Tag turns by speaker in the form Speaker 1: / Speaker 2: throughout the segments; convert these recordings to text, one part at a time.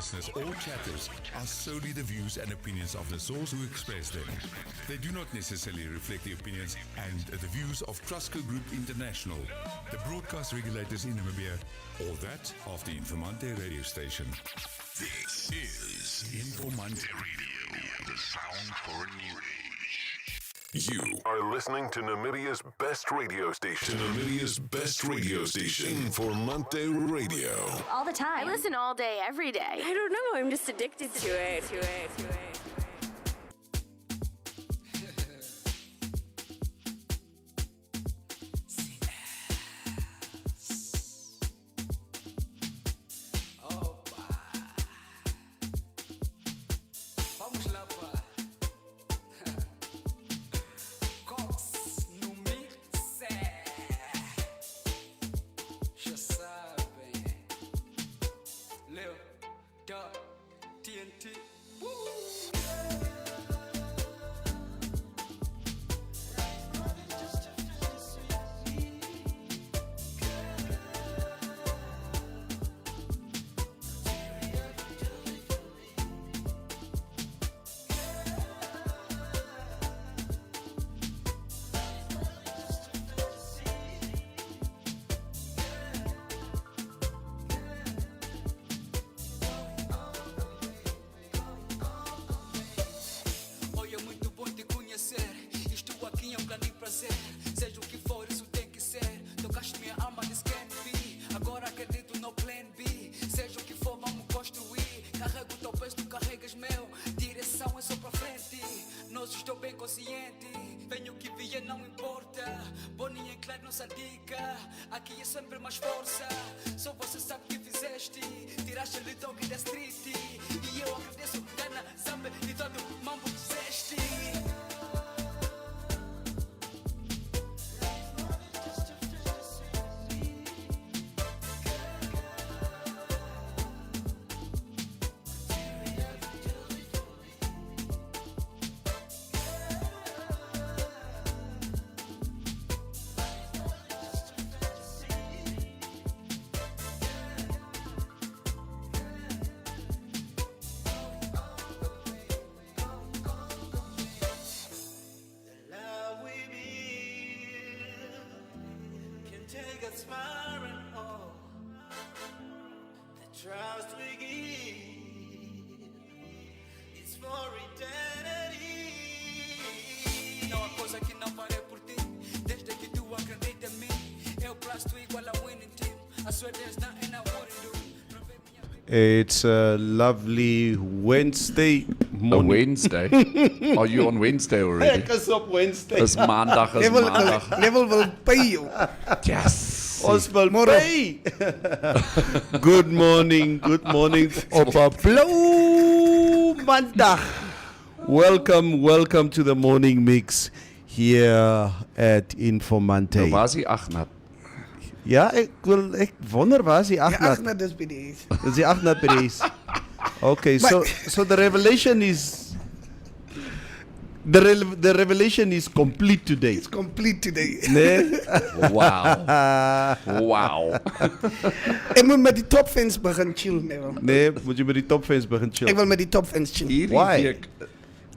Speaker 1: Listeners, all chatters are solely the views and opinions of the source who express them. They do not necessarily reflect the opinions and the views of Trustco Group International, the broadcast regulators in Namibia, or that of the Informante radio station. This is Informante Radio, the sound for a new age. You
Speaker 2: are listening to Namibia's best radio station. Informante Radio.
Speaker 3: All the time.
Speaker 4: I listen all day, every day.
Speaker 3: I don't know. I'm just addicted to it.
Speaker 5: Seja o que for, isso tem que ser. Tocaste minha alma, this can't be. Agora acredito no plan B. Seja o que for, vamos construir. Carrego o teu peso, tu carregas meu. Direção é só pra frente. Nós estou bem consciente. Venho o que vier, não importa. Bonnie e Clyde, nossa dica. Aqui é sempre mais força. Só você sabe o que fizeste. Tiraste o dog da street. E eu agradeço, Gana, Zambe e todo o mambo disseste. Take us far and all. The trust we give is for eternity. Não há coisa que não farei por ti, desde que tu acredita em mim. Eu prasto igual a winning team. I swear there's nothing I wouldn't do.
Speaker 6: It's a lovely Wednesday morning.
Speaker 7: A Wednesday? Are you on Wednesday already?
Speaker 6: Ek is op Wednesday.
Speaker 7: Dis maandag, is maandag.
Speaker 8: Level wil pay jou.
Speaker 7: Yes.
Speaker 6: Ons wil pay. Good morning op 'n blou maandag. Welcome to the morning mix here at Informante.
Speaker 7: Nou was hy Agnat.
Speaker 6: Ja, ek wonder waar is die Agnat?
Speaker 8: Ja, dis by die.
Speaker 6: Dis die Agnat by die. Okay, so the revelation is the revelation is complete today.
Speaker 8: It's complete today.
Speaker 6: Nee?
Speaker 7: Wow.
Speaker 8: Ek moet met die top fans begin chill,
Speaker 6: Nee, moet jy met die top fans begin chill?
Speaker 8: Ek wil met die top fans chill.
Speaker 6: Why?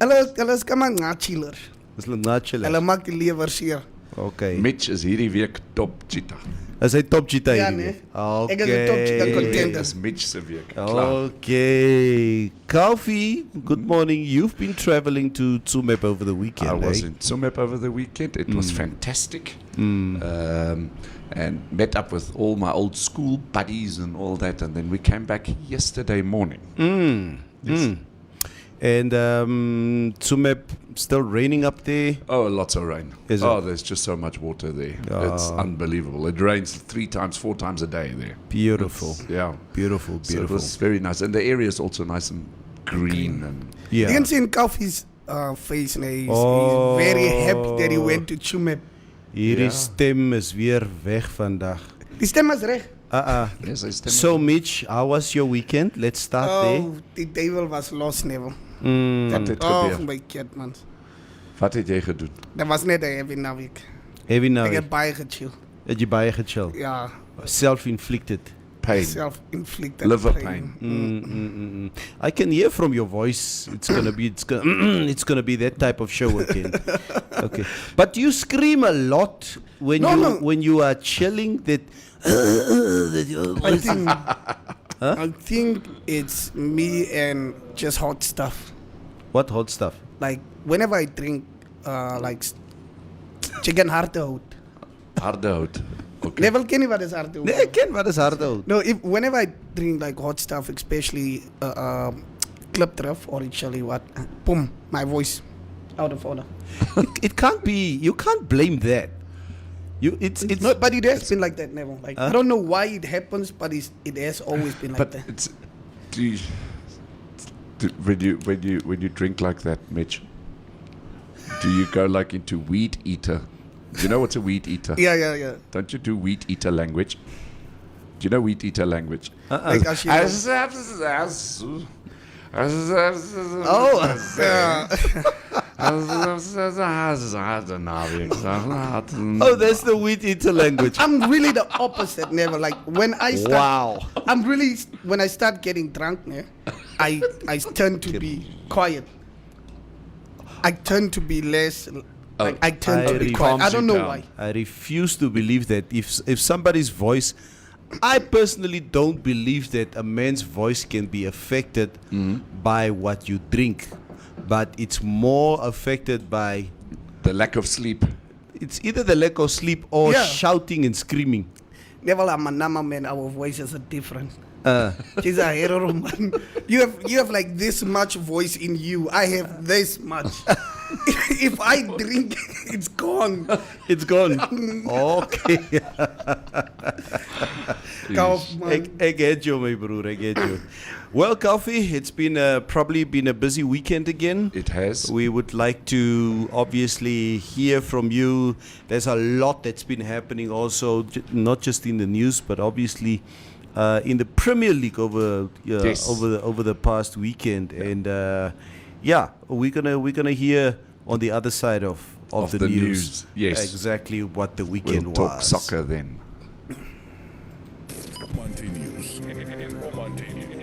Speaker 8: Hulle is kom aan chiller.
Speaker 6: Dis hulle chill.
Speaker 8: Hulle maak die lewer seer.
Speaker 6: Okay.
Speaker 7: Mitch is hierdie week top cheetah.
Speaker 6: Is hy top cheetah
Speaker 8: Ja,
Speaker 6: hierdie
Speaker 8: nee.
Speaker 6: week? Okay.
Speaker 8: Ek is 'n top cheetah contender.
Speaker 7: Dis Mitch se week.
Speaker 6: Okay. Kofi, good morning. You've been traveling to Tsumeb over the weekend,
Speaker 7: I was
Speaker 6: eh?
Speaker 7: in Tsumeb over the weekend. It was fantastic. And met up with all my old school buddies and all that. And then we came back yesterday morning. Yes.
Speaker 6: And Tsumeb, still raining up there?
Speaker 7: Oh, lots of rain.
Speaker 6: Is it?
Speaker 7: There's just so much water there. It's unbelievable. It rains 3 times, 4 times a day there.
Speaker 6: Beautiful. Beautiful.
Speaker 7: So it was very nice. And the area is also nice and green. And
Speaker 8: You can see in Kofi's face, he's very happy that he went to Tsumeb.
Speaker 6: Hierdie stem is weer weg vandag.
Speaker 8: Die stem is reg.
Speaker 7: Yes, I
Speaker 6: So Mitch, how was your weekend? Let's start there.
Speaker 8: Die duivel was los, Neville.
Speaker 7: Wat het gebeur?
Speaker 8: My kid, man.
Speaker 7: Wat het jy gedoen?
Speaker 8: Dat was net 'n heavy naweek.
Speaker 6: Heavy
Speaker 8: Ek
Speaker 6: naweek.
Speaker 8: het baie gechill.
Speaker 6: Het jy baie gechill?
Speaker 8: Ja.
Speaker 6: Self-inflicted.
Speaker 7: pain.
Speaker 8: Self-inflicted
Speaker 7: Liver
Speaker 8: pain.
Speaker 7: pain.
Speaker 6: I can hear from your voice. It's gonna be that type of show again. Okay, but you scream a lot when when you are chilling. That
Speaker 8: I think it's me and just hot stuff.
Speaker 6: What hot stuff?
Speaker 8: Like whenever I drink, like chicken hartehout.
Speaker 7: Hardehout. Okay.
Speaker 8: Never ken nie wat is hartehout.
Speaker 6: Nee, ken wat is hartehout.
Speaker 8: No, whenever I drink like hot stuff, especially klipdrif or actually what, boom, my voice out of order.
Speaker 6: It can't be. You can't blame that. It's
Speaker 8: No, but it has been like that, never. Like I don't know why it happens, but it has always been like
Speaker 7: But
Speaker 8: that.
Speaker 7: it's when you drink like that, Mitch, do you go like into weed eater? Do you know what's a weed eater?
Speaker 8: Yeah.
Speaker 7: Don't you do weed eater language? Do you know weed eater language?
Speaker 8: Like as you
Speaker 6: oh, that's the wheat eater language.
Speaker 8: I'm really the opposite, never. Like when I start,
Speaker 6: Wow.
Speaker 8: I'm really when I start getting drunk, ne, I tend to be quiet. I tend to be less. Like, I tend to be quiet. I don't know why.
Speaker 6: I refuse to believe that if somebody's voice, I personally don't believe that a man's voice can be affected by what you drink, but it's more affected by
Speaker 7: The lack of sleep.
Speaker 6: it's either the lack of sleep or
Speaker 8: Yeah.
Speaker 6: shouting and screaming.
Speaker 8: Never like Manama man, our voices are different. She's a hero man. You have like this much voice in you. I have this much. If I drink, it's gone.
Speaker 6: It's gone. Okay.
Speaker 8: Kauf, man.
Speaker 6: I get you, my bro. I get you. Well, Coffee, it's been probably been a busy weekend again.
Speaker 7: It has.
Speaker 6: We would like to obviously hear from you. There's a lot that's been happening also, not just in the news, but obviously in the Premier League over
Speaker 7: Yes.
Speaker 6: over the past weekend. And we're gonna hear on the other side of the news.
Speaker 7: Yes.
Speaker 6: Exactly what the weekend
Speaker 7: We'll talk
Speaker 6: was.
Speaker 7: soccer then.
Speaker 1: Informante News. Informante News.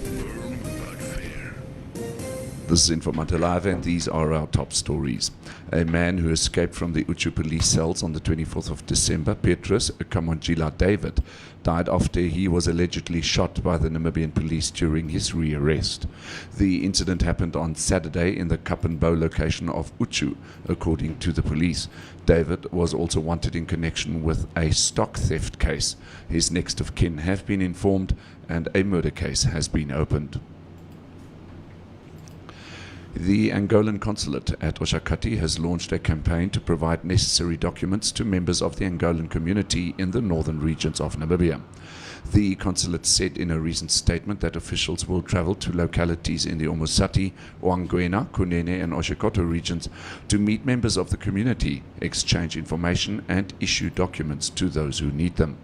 Speaker 1: Firm but fair.
Speaker 7: This is Informante Live, and these are our top stories. A man who escaped from the Uchu police cells on the 24th of December, Petrus Kamonjila David, died after he was allegedly shot by the Namibian police during his rearrest. The incident happened on Saturday in the Kapenbo location of Uchu, according to the police. David was also wanted in connection with a stock theft case. His next of kin have been informed, and a murder case has been opened. The Angolan consulate at Oshakati has launched a campaign to provide necessary documents to members of the Angolan community in the northern regions of Namibia. The consulate said in a recent statement that officials will travel to localities in the Omusati, Oangwena, Kunene and Oshikoto regions to meet members of the community, exchange information and issue documents to those who need them.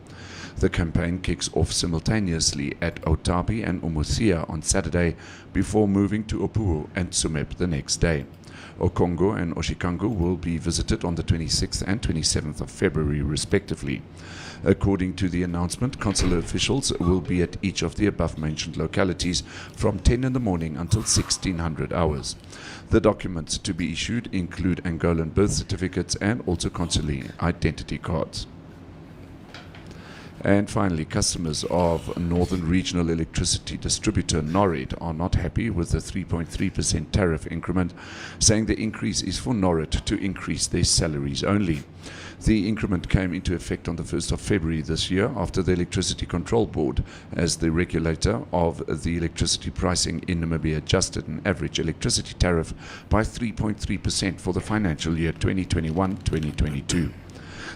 Speaker 7: The campaign kicks off simultaneously at Otabi and Umuthia on Saturday before moving to Opuo and Tsumeb the next day. Okongo and Oshikango will be visited on the 26th and 27th of February respectively. According to the announcement, consular officials will be at each of the above-mentioned localities from 10 in the morning until 1600 hours. The documents to be issued include Angolan birth certificates and also consular identity cards. And finally, customers of Northern Regional Electricity Distributor Norit are not happy with the 3.3% tariff increment, saying the increase is for Norit to increase their salaries only. The increment came into effect on the 1st of February this year after the Electricity Control Board, as the regulator of the electricity pricing in Namibia, adjusted an average electricity tariff by 3.3% for the financial year 2021-2022.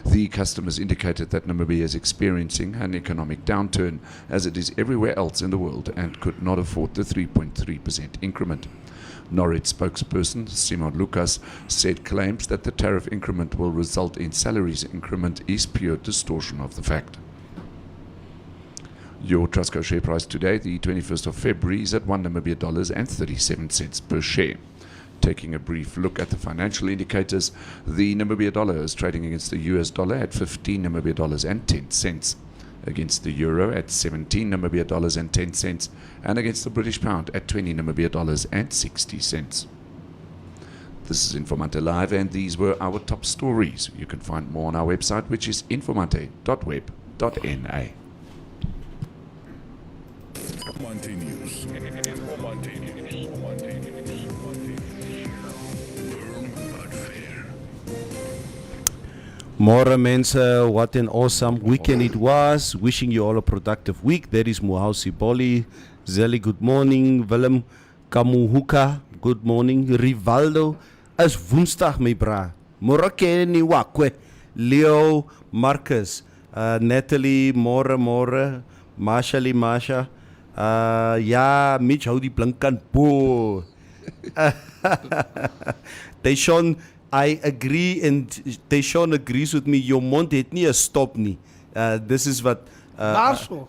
Speaker 7: The customers indicated that Namibia is experiencing an economic downturn, as it is everywhere else in the world, and could not afford the 3.3% increment. Norit spokesperson Simon Lucas said claims that the tariff increment will result in salaries increment is pure distortion of the fact. Your Trustco share price today, the 21st of February, is at $1 Namibia and 37 cents per share. Taking a brief look at the financial indicators, the Namibia dollar is trading against the US dollar at 15 Namibia dollars and 10 cents, against the euro at 17 Namibia dollars and 10 cents, and against the British pound at 20 Namibia dollars and 60 cents. This is Informante Live, and these were our top stories. You can find more on our website, which is informante.web.na.
Speaker 1: Informante News. Informante News. Informante News. Firm but fair.
Speaker 6: More mense, what an awesome weekend it was. Wishing you all a productive week. That is Muhausi Boli. Zeli, good morning. Willem Kamuhuka, good morning. Rivaldo, as Woensdag, my bra. Morakeni Wakwe. Leo, Marcus, Natalie, More, Marshali, Marsha. Ja, Mitch, hou die blinkan po. Tayshawn, I agree, and Tayshawn agrees with me. Your mond het nie 'n stop nie. This is what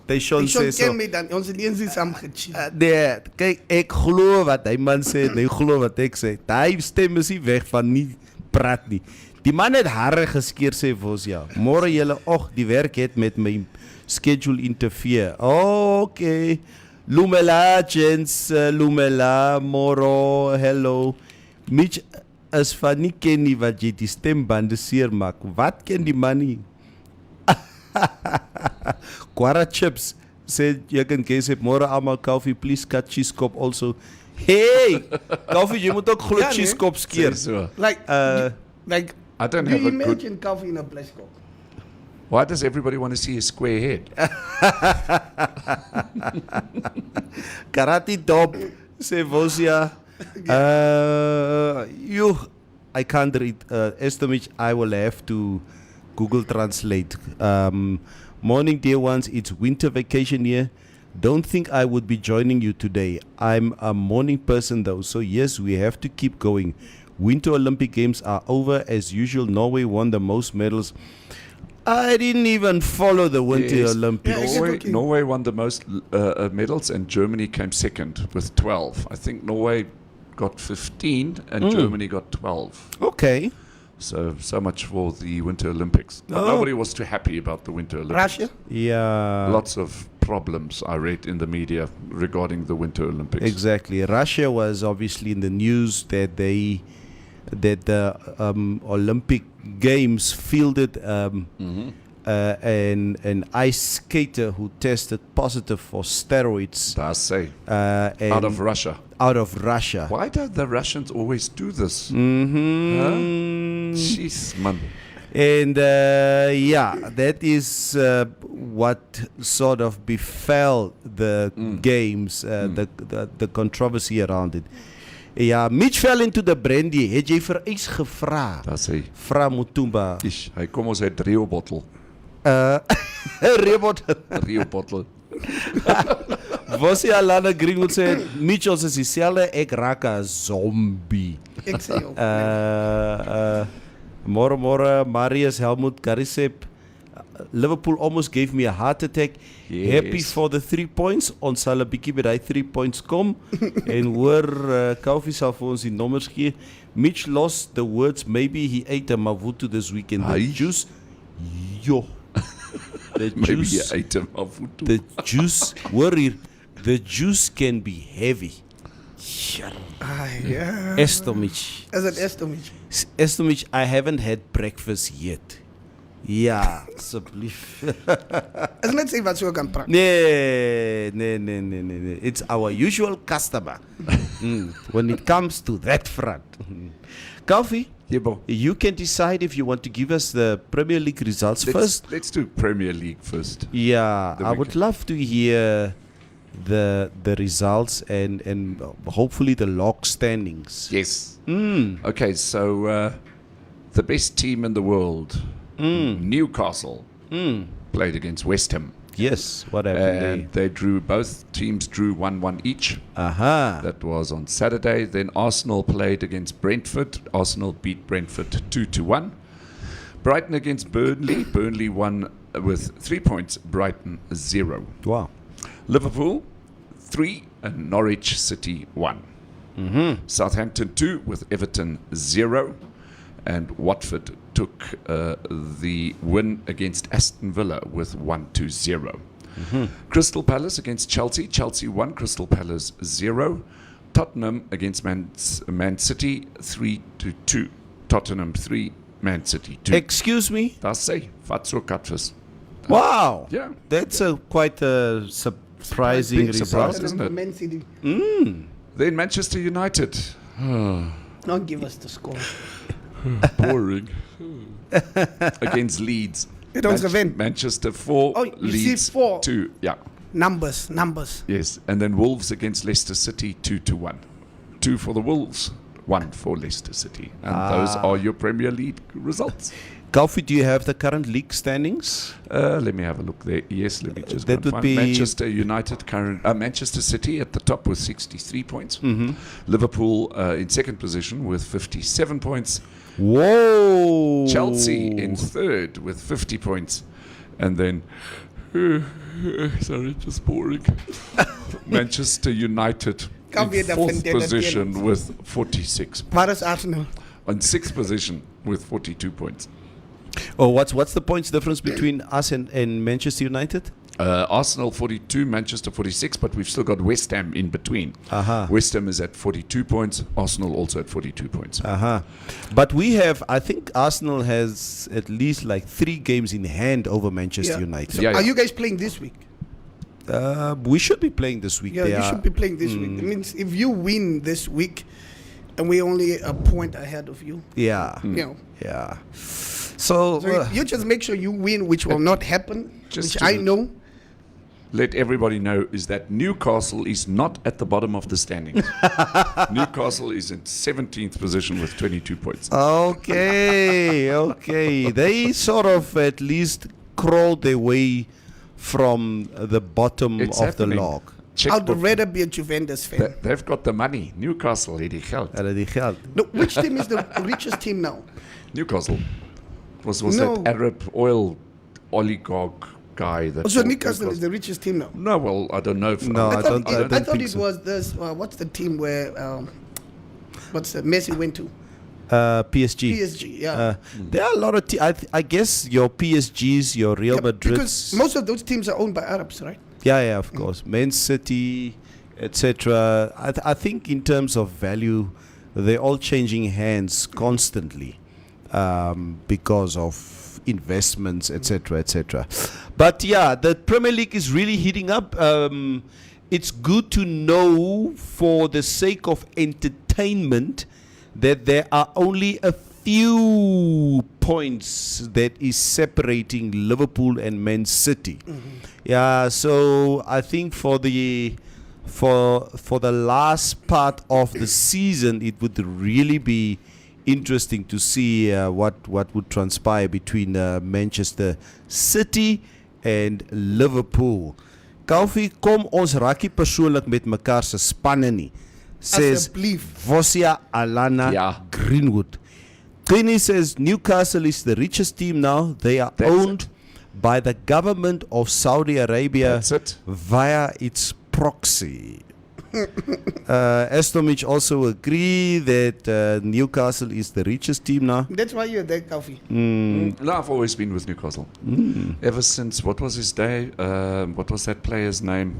Speaker 6: Tayshawn says.
Speaker 8: ken my dan, ons het eens iets saam gechill.
Speaker 6: Nee, kyk, ek glo wat hy man sê, hy glo wat ek sê. Hy stem is nie weg van nie praat nie. Die man het hare geskeer sê vir ons ja. Môre julle, die werk het met my schedule interfere. Okay. Lumela, gents, Lumela, Moro, hello. Mitch is van nie ken nie wat jy die stembande seer maak. Wat ken die man nie? Quara Chips said you can guess it. Moro almal coffee, please cut cheese cop also. Hey, coffee, jy moet ook glo
Speaker 8: Ja,
Speaker 6: cheese
Speaker 8: nee.
Speaker 6: cop skeer.
Speaker 7: So,
Speaker 8: Like,
Speaker 7: I don't
Speaker 8: you
Speaker 7: have a good...
Speaker 8: imagine coffee in a plastic.
Speaker 7: Why does everybody want to see a square head?
Speaker 6: Karate Dop, say Vosia. I can't read. Estimate, I will have to Google Translate. Morning, dear ones. It's winter vacation here. Don't think I would be joining you today. I'm a morning person though, so yes, we have to keep going. Winter Olympic Games are over as usual. Norway won the most medals. I didn't even follow the Winter
Speaker 7: Yes.
Speaker 6: Olympics.
Speaker 8: Yeah,
Speaker 7: Norway won the most medals, and Germany came second with 12. I think Norway got 15 and Germany got 12.
Speaker 6: Okay.
Speaker 7: So much for the Winter Olympics.
Speaker 6: Oh.
Speaker 7: Nobody was too happy about the Winter Olympics.
Speaker 8: Russia?
Speaker 6: Yeah.
Speaker 7: Lots of problems I read in the media regarding the Winter Olympics.
Speaker 6: Exactly. Russia was obviously in the news that the Olympic Games fielded an ice skater who tested positive for steroids.
Speaker 7: I say.
Speaker 6: And
Speaker 7: Out of Russia.
Speaker 6: Out of Russia.
Speaker 7: Why do the Russians always do this? Jeez, man.
Speaker 6: And that is what sort of befell the games, the controversy around it. Ja, Mitch fell into the brandy. Het jy vir ys gevra?
Speaker 7: Daar sê,
Speaker 6: Vra Mutumba.
Speaker 7: ish, hy kom ons uit Rio bottle.
Speaker 6: Rebot.
Speaker 7: Rio bottle.
Speaker 6: Vosie Alana Greenwood sê, Mitch ons is dieselfde, ek raak 'n zombie.
Speaker 8: Ek sê ook.
Speaker 6: Moro, Marius, Helmut, Garisep. Liverpool almost gave me a heart attack.
Speaker 7: Yes.
Speaker 6: Happy for the 3 points. Ons sal 'n bietjie by daai 3 points kom. En hoor, Koffie sal vir ons die nommers gee. Mitch lost the words. Maybe he ate a mavutu this weekend. The
Speaker 7: Ai.
Speaker 6: juice. Yo. The
Speaker 7: Maybe jy
Speaker 6: juice.
Speaker 7: eet hom af.
Speaker 6: The juice. Hoor hier. The juice can be heavy.
Speaker 8: Ja.
Speaker 6: Estomich.
Speaker 8: Is het Estomich?
Speaker 6: Estomich, I haven't had breakfast yet. Ja, asseblief.
Speaker 8: Is net sê wat so kan praat.
Speaker 6: Nee. It's our usual customer. When it comes to that front. Coffee,
Speaker 7: Jebo.
Speaker 6: you can decide if you want to give us the Premier League results first.
Speaker 7: Let's do Premier League first.
Speaker 6: Yeah,
Speaker 7: Then
Speaker 6: I
Speaker 7: we
Speaker 6: would
Speaker 7: can-
Speaker 6: love to hear the results and hopefully the log standings.
Speaker 7: Yes. Okay, so the best team in the world, Newcastle, played against West Ham.
Speaker 6: Yes, what happened
Speaker 7: And they drew, both teams drew 1-1 each.
Speaker 6: there? Aha.
Speaker 7: That was on Saturday. Then Arsenal played against Brentford. Arsenal beat Brentford 2-1. Brighton against Burnley. Burnley won with 3 points. Brighton 0.
Speaker 6: Wow.
Speaker 7: Liverpool 3 and Norwich City 1. Southampton 2 with Everton 0. And Watford took the win against Aston Villa with 1-0. Crystal Palace against Chelsea. Chelsea 1, Crystal Palace 0. Tottenham against Man City 3-2. Tottenham 3, Man City 2.
Speaker 6: Excuse me?
Speaker 7: That's say, Fatso Katfus.
Speaker 6: Wow.
Speaker 7: Yeah.
Speaker 6: That's quite a surprising
Speaker 7: Big surprise,
Speaker 6: result.
Speaker 7: isn't it?
Speaker 8: Man City.
Speaker 7: Then Manchester United.
Speaker 8: Don't give us the score.
Speaker 7: Boring. Against Leeds.
Speaker 8: It was a win.
Speaker 7: Manchester 4,
Speaker 8: Oh, you
Speaker 7: Leeds
Speaker 8: see 4.
Speaker 7: 2. Yeah.
Speaker 8: Numbers.
Speaker 7: Yes. And then Wolves against Leicester City 2-1. 2 for the Wolves, 1 for Leicester City. And those are your Premier League results.
Speaker 6: Golfy, do you have the current league standings?
Speaker 7: Let me have a look there. Yes, let me just
Speaker 6: That would
Speaker 7: find
Speaker 6: be-
Speaker 7: Manchester United, Manchester City at the top with 63 points. Liverpool in second position with 57 points.
Speaker 6: Whoa.
Speaker 7: Chelsea in third with 50 points. And then, sorry, just boring. Manchester United
Speaker 8: Can't be
Speaker 7: in
Speaker 8: the
Speaker 7: fourth
Speaker 8: Vendetta
Speaker 7: position
Speaker 8: Tales.
Speaker 7: with 46.
Speaker 8: Paris Arsenal.
Speaker 7: On sixth position with 42 points.
Speaker 6: Oh, what's the points difference between us and Manchester United?
Speaker 7: Arsenal 42, Manchester 46, but we've still got West Ham in between. West Ham is at 42 points, Arsenal also at 42 points.
Speaker 6: But we have, I think Arsenal has at least like 3 games in hand over Manchester United.
Speaker 8: So are you guys playing this week?
Speaker 6: We should be playing this week.
Speaker 8: Yeah, you should be playing this week. It means if you win this week, and we're only a point ahead of you.
Speaker 6: Yeah.
Speaker 8: You know.
Speaker 6: Yeah. So
Speaker 8: you just make sure you win, which will not happen,
Speaker 7: Just
Speaker 8: which
Speaker 7: to
Speaker 8: I know.
Speaker 7: Let everybody know is that Newcastle is not at the bottom of the standings. Newcastle is in 17th position with 22 points.
Speaker 6: Okay. They sort of at least crawled their way from the bottom
Speaker 7: It's
Speaker 6: of
Speaker 7: happening.
Speaker 6: the log.
Speaker 8: I'd rather be a Juventus fan.
Speaker 7: They've got the money. Newcastle, het die geld.
Speaker 6: Hulle die geld.
Speaker 8: No, which team is the richest team now?
Speaker 7: Newcastle was
Speaker 8: No.
Speaker 7: that Arab oil oligarch guy that
Speaker 8: So
Speaker 7: bought
Speaker 8: Newcastle is the richest team now.
Speaker 7: No, well, I don't know. If,
Speaker 6: No, I don't
Speaker 8: I thought
Speaker 6: think
Speaker 8: it
Speaker 6: so.
Speaker 8: was this. What's the team where Messi went to?
Speaker 6: PSG.
Speaker 8: PSG. Yeah.
Speaker 6: There are a lot of I guess your PSGs, your Real
Speaker 8: Yeah,
Speaker 6: Madrids.
Speaker 8: because most of those teams are owned by Arabs, right?
Speaker 6: Yeah, of course. Man City, etc. I think in terms of value, they're all changing hands constantly because of investments, etc. But yeah, the Premier League is really heating up. It's good to know, for the sake of entertainment, that there are only a few points that is separating Liverpool and Man City. Yeah, so I think for the last part of the season, it would really be interesting to see what would transpire between Manchester City and Liverpool. Kalfie, kom ons rakkie persoonlik met mekaar se spanne nie. Says
Speaker 8: Asseblief.
Speaker 6: Vosia Alana
Speaker 7: Ja.
Speaker 6: Greenwood. Greeny says Newcastle is the richest team now. They are
Speaker 7: That's
Speaker 6: owned by the government of Saudi Arabia
Speaker 7: That's it.
Speaker 6: via its proxy. Astomich also agree that Newcastle is the richest team now.
Speaker 8: That's why you're there, Kofi.
Speaker 7: No, I've always been with Newcastle. Ever since, what was his day? What was that player's name?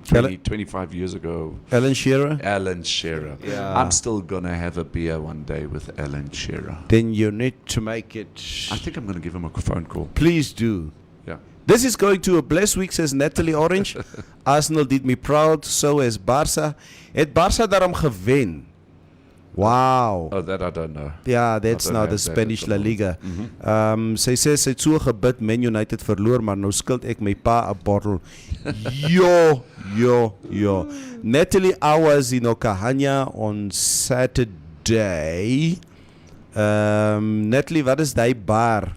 Speaker 7: 25 years ago.
Speaker 6: Alan Shearer?
Speaker 7: Alan Shearer.
Speaker 6: Yeah.
Speaker 7: I'm still going to have a beer one day with Alan Shearer.
Speaker 6: Then you need to make it.
Speaker 7: I think I'm going to give him a phone call.
Speaker 6: Please do.
Speaker 7: Yeah.
Speaker 6: This is going to a blessed week, says Natalie Orange. Arsenal did me proud, so has Barca. Het Barca daarom gewen? Wow.
Speaker 7: Oh, that I don't know.
Speaker 6: Yeah, that's
Speaker 7: I don't
Speaker 6: now
Speaker 7: have
Speaker 6: the
Speaker 7: that
Speaker 6: Spanish
Speaker 7: at
Speaker 6: La
Speaker 7: the
Speaker 6: Liga. Sy sê sy het so gebid Man United verloor, maar nou skuld ek my pa 'n bottle. Yo. Natalie, I was in Okahanya on Saturday. Natalie, wat is die bar?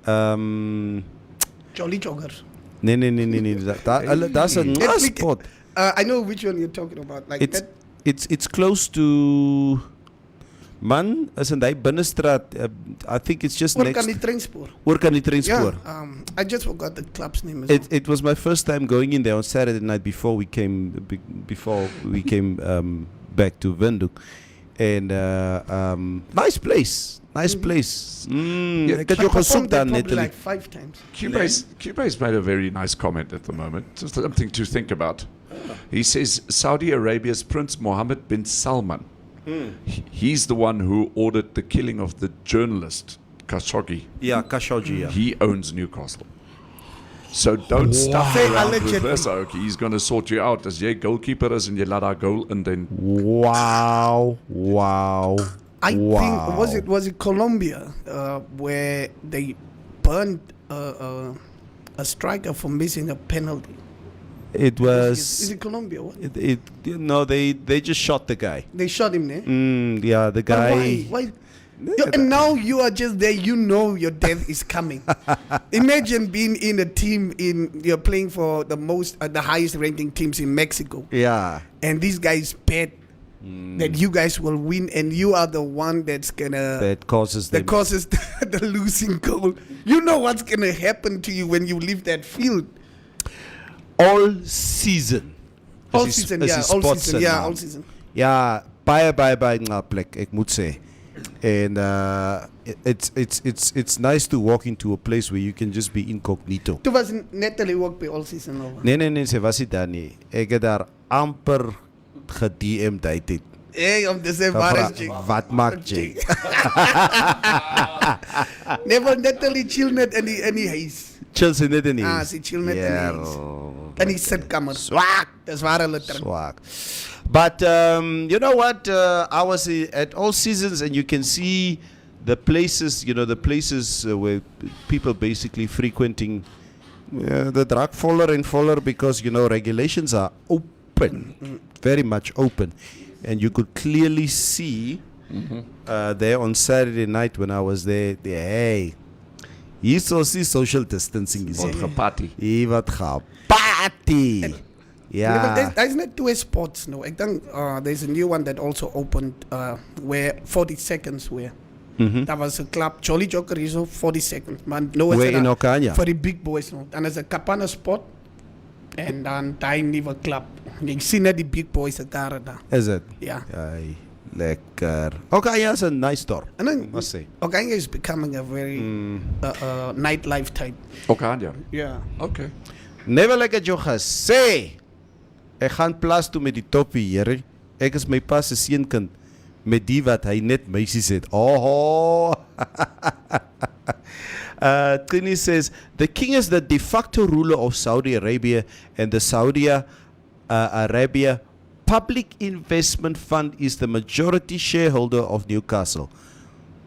Speaker 8: Jolly Joggers.
Speaker 6: Nee. That's a nice spot.
Speaker 8: I know which one you're talking about. Like
Speaker 6: It's
Speaker 8: that.
Speaker 6: it's close to Man, is in die binnestraat. I think it's just
Speaker 8: Oor
Speaker 6: next
Speaker 8: kan die treinspoor.
Speaker 6: oor kan die treinspoor.
Speaker 8: Yeah. I just forgot the club's name as well.
Speaker 6: It was my first time going in there on Saturday night before we came back to Windhoek. And nice place. Nice place. Ek het jou
Speaker 8: I
Speaker 6: gesoek
Speaker 8: performed there
Speaker 6: daar
Speaker 8: probably
Speaker 6: net.
Speaker 8: like 5 times.
Speaker 7: Cuba's made a very nice comment at the moment. Just something to think about. He says Saudi Arabia's Prince Mohammed bin Salman. He's the one who ordered the killing of the journalist Khashoggi.
Speaker 6: Ja, Khashoggi. Ja.
Speaker 7: He owns Newcastle. So don't stuff
Speaker 8: Say
Speaker 7: around with
Speaker 8: allegedly.
Speaker 7: this, okay? He's going to sort you out. As jy goalkeeper is and jy laat daar goal in, then
Speaker 6: Wow.
Speaker 8: I think was it Colombia where they burned a striker for missing a penalty.
Speaker 6: It
Speaker 8: Is
Speaker 6: was.
Speaker 8: it Colombia? What?
Speaker 6: No, they just shot the guy.
Speaker 8: They shot him there.
Speaker 6: Yeah, the
Speaker 8: But
Speaker 6: guy.
Speaker 8: why? And now you are just there. You know your death is coming. Imagine being in a team you're playing for the highest ranking teams in Mexico,
Speaker 6: Yeah.
Speaker 8: and these guys bet that you guys will win, and you are the one that's gonna
Speaker 6: That causes them.
Speaker 8: the losing goal. You know what's gonna happen to you when you leave that field.
Speaker 6: all season.
Speaker 8: All
Speaker 6: Is die-
Speaker 8: season,
Speaker 6: is
Speaker 8: yeah,
Speaker 6: die
Speaker 8: all
Speaker 6: spot
Speaker 8: season,
Speaker 6: se
Speaker 8: yeah,
Speaker 6: naam.
Speaker 8: all season.
Speaker 6: Ja, baie nga plek, ek moet sê. And it's nice to walk into a place where you can just be incognito.
Speaker 8: Toe was Natalie ook by all season over.
Speaker 6: Nee, sy was nie daar nie. Ek het daar amper ge-DM date het.
Speaker 8: Hey, om te sê waar is jy?
Speaker 6: Wat maak jy?
Speaker 8: Never Natalie chill net in die huis.
Speaker 6: Chill sy net in die
Speaker 8: Ah,
Speaker 6: huis.
Speaker 8: sy chill net in die
Speaker 6: Ja,
Speaker 8: huis. In die sitkamer.
Speaker 6: Swak.
Speaker 8: Dis waar hulle drink.
Speaker 6: Swag. But you know what? I was at all seasons, and you can see the places. The places where people basically frequenting the drug fuller and fuller because regulations are open, very much open, and you could clearly see there on Saturday night when I was there. Hey, you saw see social distancing is
Speaker 7: word geparty.
Speaker 6: hier wat gaan party. Yeah.
Speaker 8: There's not two spots, no. I think there's a new one that also opened where 40 seconds were. That was a club, Jolly Joker is 40 seconds. Man, no,
Speaker 6: Where in Okanya?
Speaker 8: For the big boys, no. And there's a Kapana spot and then time never club. You see that the big boys are there.
Speaker 6: Is it?
Speaker 8: Yeah.
Speaker 6: Ay, lekker. Okanya is a nice dorp.
Speaker 8: And then
Speaker 6: Must say.
Speaker 8: Okanya is becoming a very nightlife type.
Speaker 7: Okanja.
Speaker 8: Yeah.
Speaker 7: Okay.
Speaker 6: Never like het jou gesê. Ek gaan plaas toe met die toppie, here. Ek is my pa se seunkind met die wat hy net meisies het. Oh. Tini says the king is the de facto ruler of Saudi Arabia, and the Saudi Arabia Public Investment Fund is the majority shareholder of Newcastle.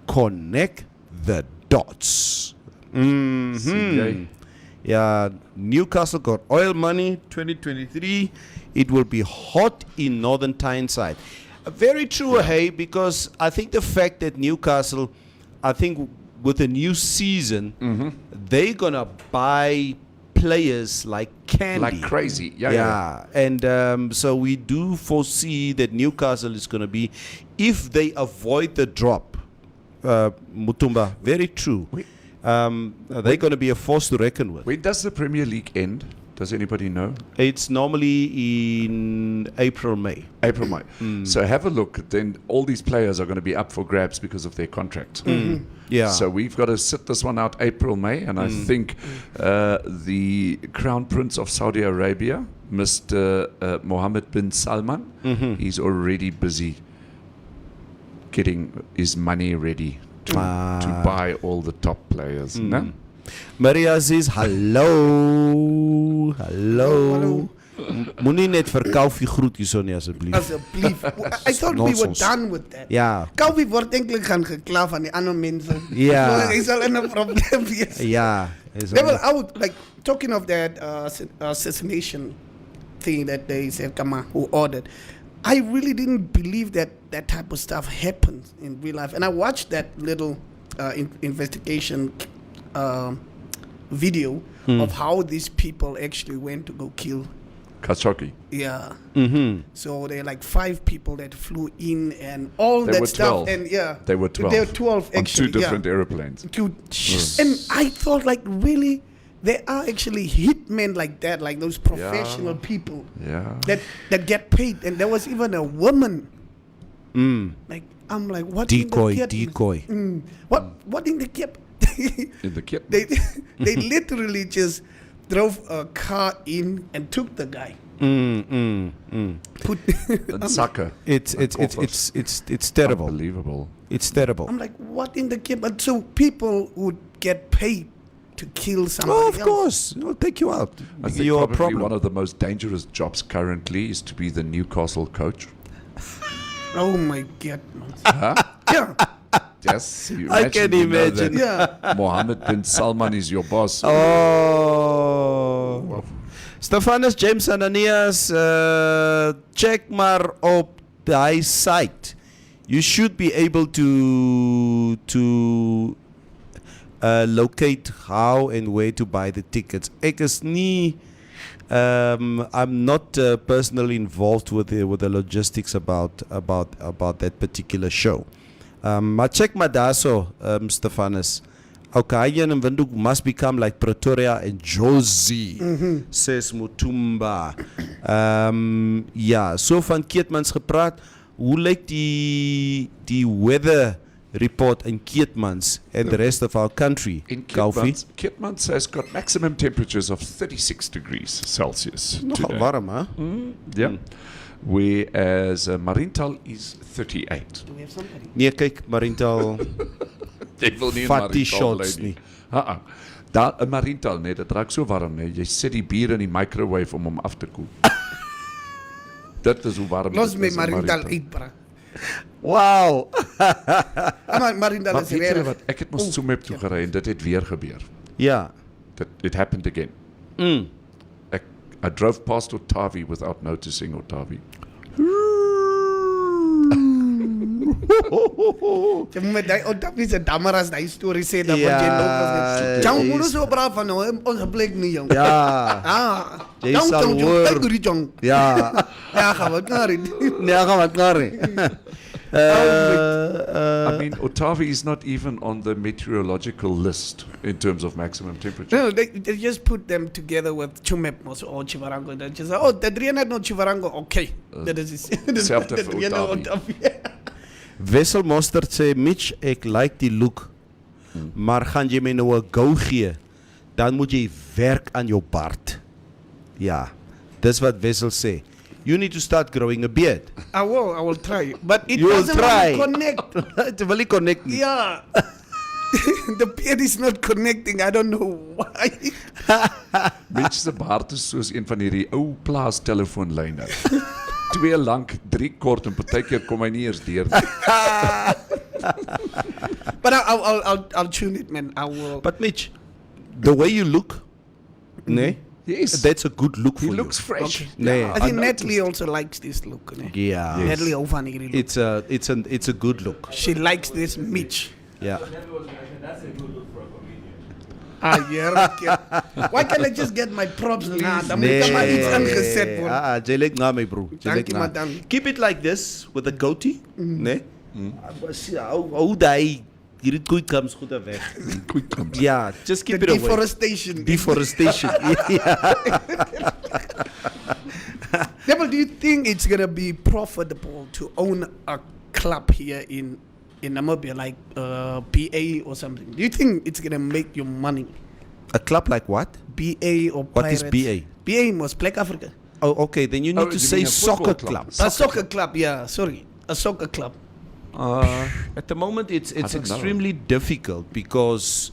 Speaker 6: Connect the dots.
Speaker 7: Yay.
Speaker 6: Yeah, Newcastle got oil money 2023. It will be hot in Northern Tyneside. Very true, hey, because I think the fact that Newcastle, I think with the new season, they're going to buy players like candy.
Speaker 7: Like crazy. Yeah.
Speaker 6: And so we do foresee that Newcastle is going to be, if they avoid the drop, Mutumba, very true. They're going to be a force to reckon with.
Speaker 7: When does the Premier League end? Does anybody know?
Speaker 6: It's normally in April, May.
Speaker 7: April, May. So have a look. Then all these players are going to be up for grabs because of their contract.
Speaker 6: Yeah.
Speaker 7: So we've got to sit this one out April, May. And I think the Crown Prince of Saudi Arabia, Mr. Mohammed bin Salman, he's already busy getting his money ready to buy all the top players. No?
Speaker 6: Maria says, hallo. Moenie net vir Kalfie groet hierso nie asseblief.
Speaker 8: Asseblief. I thought we were
Speaker 6: Nonsens.
Speaker 8: done with that.
Speaker 6: Ja.
Speaker 8: Kalfie word eintlik gaan gekla van die ander mense.
Speaker 6: Ja.
Speaker 8: Hy sal in 'n probleem wees.
Speaker 6: Ja. Is
Speaker 8: They were out, like, talking of that assassination thing that they said, who ordered. I really didn't believe that that type of stuff happens in real life. And I watched that little investigation video of how these people actually went to go kill.
Speaker 7: Khashoggi.
Speaker 8: Yeah. So they're like 5 people that flew in and all
Speaker 7: They
Speaker 8: that
Speaker 7: were
Speaker 8: stuff.
Speaker 7: 12.
Speaker 8: And yeah.
Speaker 7: They were 12.
Speaker 8: They were 12
Speaker 7: on
Speaker 8: actually.
Speaker 7: 2 different airplanes.
Speaker 8: And I thought, like, really, there are actually hitmen like that, like those professional people
Speaker 7: Yeah.
Speaker 8: that get paid. And there was even a woman Like I'm like, what
Speaker 6: Decoy,
Speaker 8: in the kit?
Speaker 6: decoy.
Speaker 8: What in the kit?
Speaker 7: In the kit.
Speaker 8: They literally just drove a car in and took the guy. Put
Speaker 7: And sucker.
Speaker 6: It's terrible.
Speaker 7: Unbelievable.
Speaker 6: It's terrible.
Speaker 8: I'm like, what in the kit? But so people would get paid to kill somebody
Speaker 6: Oh, of
Speaker 8: else.
Speaker 6: course, it'll take you out.
Speaker 7: I think
Speaker 6: You're a
Speaker 7: probably
Speaker 6: problem.
Speaker 7: one of the most dangerous jobs currently is to be the Newcastle coach.
Speaker 8: Oh my God.
Speaker 7: Huh?
Speaker 8: Yeah.
Speaker 7: Yes, you
Speaker 6: I can
Speaker 7: you know
Speaker 6: imagine.
Speaker 7: that
Speaker 8: Yeah.
Speaker 7: Mohammed bin Salman is your boss.
Speaker 6: Oh. Stefanus James Ananias, check maar op die site. You should be able to locate how and where to buy the tickets. Ek is nie, I'm not personally involved with the logistics about that particular show. Maar check maar daarso, Stefanus. Okayan and Windhoek must become like Pretoria and Josie, says Mutumba. Ja, so van Keetmans gepraat. Hoe lyk die weather report in Keetmans and the rest of our country?
Speaker 7: In
Speaker 6: Koffie?
Speaker 7: Keetmans has got maximum temperatures of 36 degrees Celsius
Speaker 6: Nogal
Speaker 7: today.
Speaker 6: warm, hè?
Speaker 7: Yeah. Whereas Marintal is 38.
Speaker 8: Do we have somebody?
Speaker 6: Nee, kyk, Marintal
Speaker 7: Jy wil nie in
Speaker 6: vat die
Speaker 7: Marintal
Speaker 6: shots
Speaker 7: bly
Speaker 6: nie.
Speaker 7: Ha-ha. Daar in Marintal, nee, dit raak so warm, nee. Jy sit die bier in die microwave om hom af te koel. Dit is hoe warm
Speaker 8: Los
Speaker 7: dit
Speaker 8: me
Speaker 7: is in
Speaker 8: Marindal uit, bra.
Speaker 6: Wow.
Speaker 8: Marindal
Speaker 7: Maar
Speaker 8: is
Speaker 7: weet julle
Speaker 8: reg.
Speaker 7: wat, ek het mos Tsumeb toe gery en dit het weer gebeur.
Speaker 6: Ja.
Speaker 7: It happened again. I drove past Otavi without noticing Otavi.
Speaker 8: Jy moet daai ontap is 'n dammer as daai storie sê dan
Speaker 6: Ja,
Speaker 8: word jy nog as Jang
Speaker 6: jy
Speaker 8: moet
Speaker 6: is-
Speaker 8: so braaf van nou ons plek nie jong.
Speaker 6: Ja.
Speaker 8: Ah.
Speaker 6: Jy
Speaker 8: Jang
Speaker 6: sal
Speaker 8: jong
Speaker 6: hoor.
Speaker 8: kyk hoe die jong.
Speaker 6: Ja.
Speaker 8: Ja, gaan we klaar.
Speaker 6: Nee, gaan wat klaar nie.
Speaker 7: I mean, Otavi is not even on the meteorological list in terms of maximum temperature.
Speaker 8: No, they just put them together with Chumepmos or Chivarango. They just oh, the Driana no Chivarango. Okay. That is
Speaker 7: Selfde vir Otavi.
Speaker 6: Wessel Mostert sê Mitch, ek like die look. Maar gaan jy my nou 'n go gee, dan moet jy werk aan jou baard. Ja. Dis wat Wessel sê. You need to start growing a beard.
Speaker 8: I will try. But it
Speaker 6: You will
Speaker 8: doesn't
Speaker 6: try.
Speaker 8: really connect.
Speaker 6: Dit wil nie connect nie.
Speaker 8: Yeah. The beard is not connecting. I don't know why.
Speaker 7: Mense se baard is soos een van hierdie ou plaas telefoonlyne. 2 lank, 3 kort en partykeer kom hy nie eers deur nie.
Speaker 8: But I'll tune it, man. I will.
Speaker 6: But Mitch, the way you look, nee,
Speaker 7: Yes.
Speaker 6: that's a good look
Speaker 7: He
Speaker 6: for
Speaker 7: looks
Speaker 6: you.
Speaker 7: fresh.
Speaker 8: Okay.
Speaker 6: Nee.
Speaker 8: I think Natalie also likes this look. Ne?
Speaker 6: Yeah.
Speaker 7: Yes.
Speaker 8: Natalie hou van hierdie look.
Speaker 6: It's a good look.
Speaker 8: She likes this Mitch.
Speaker 6: Yeah.
Speaker 8: Ah, yeah. Why can't I just get my props? Nah, dan moet er maar iets aangeset worden.
Speaker 6: Jy lyk na my bro. Jy
Speaker 8: Dankie,
Speaker 6: lyk na.
Speaker 8: madam.
Speaker 6: Keep it like this with a goatee, nee? Hou daai hierdie koei comes goed weg. Ja, just keep
Speaker 8: The
Speaker 6: it away.
Speaker 8: deforestation.
Speaker 6: Deforestation. Yeah.
Speaker 8: Yeah, but do you think it's gonna be profitable to own a club here in Namibia, like BA or something? Do you think it's gonna make you money?
Speaker 6: A club like what?
Speaker 8: BA or
Speaker 6: What is
Speaker 8: Pirates?
Speaker 6: BA?
Speaker 8: BA was Black Africa.
Speaker 6: Oh, okay. Then you need to
Speaker 7: you
Speaker 6: say
Speaker 7: mean a football
Speaker 6: soccer
Speaker 7: club?
Speaker 6: club.
Speaker 8: A soccer club, yeah. Sorry, a soccer club.
Speaker 6: At the moment, it's
Speaker 7: don't know.
Speaker 6: extremely difficult because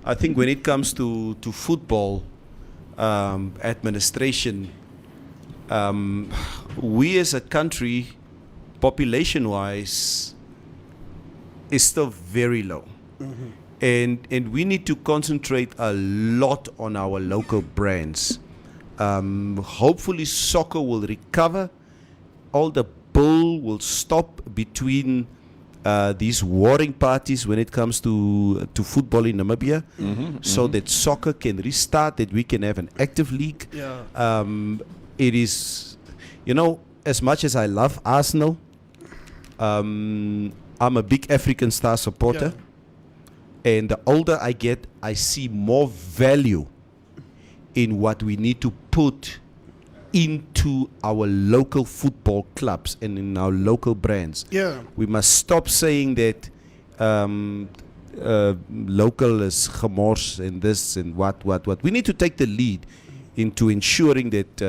Speaker 6: I think when it comes to football administration, we as a country, population-wise, is still very low. And we need to concentrate a lot on our local brands. Hopefully soccer will recover. All the bull will stop between these warring parties when it comes to football in Namibia, so that soccer can restart, that we can have an active league.
Speaker 8: Yeah.
Speaker 6: It is, as much as I love Arsenal, I'm a big African Star supporter. And the older I get, I see more value in what we need to put into our local football clubs and in our local brands.
Speaker 8: Yeah.
Speaker 6: We must stop saying that local is gemors and this and what. We need to take the lead into ensuring that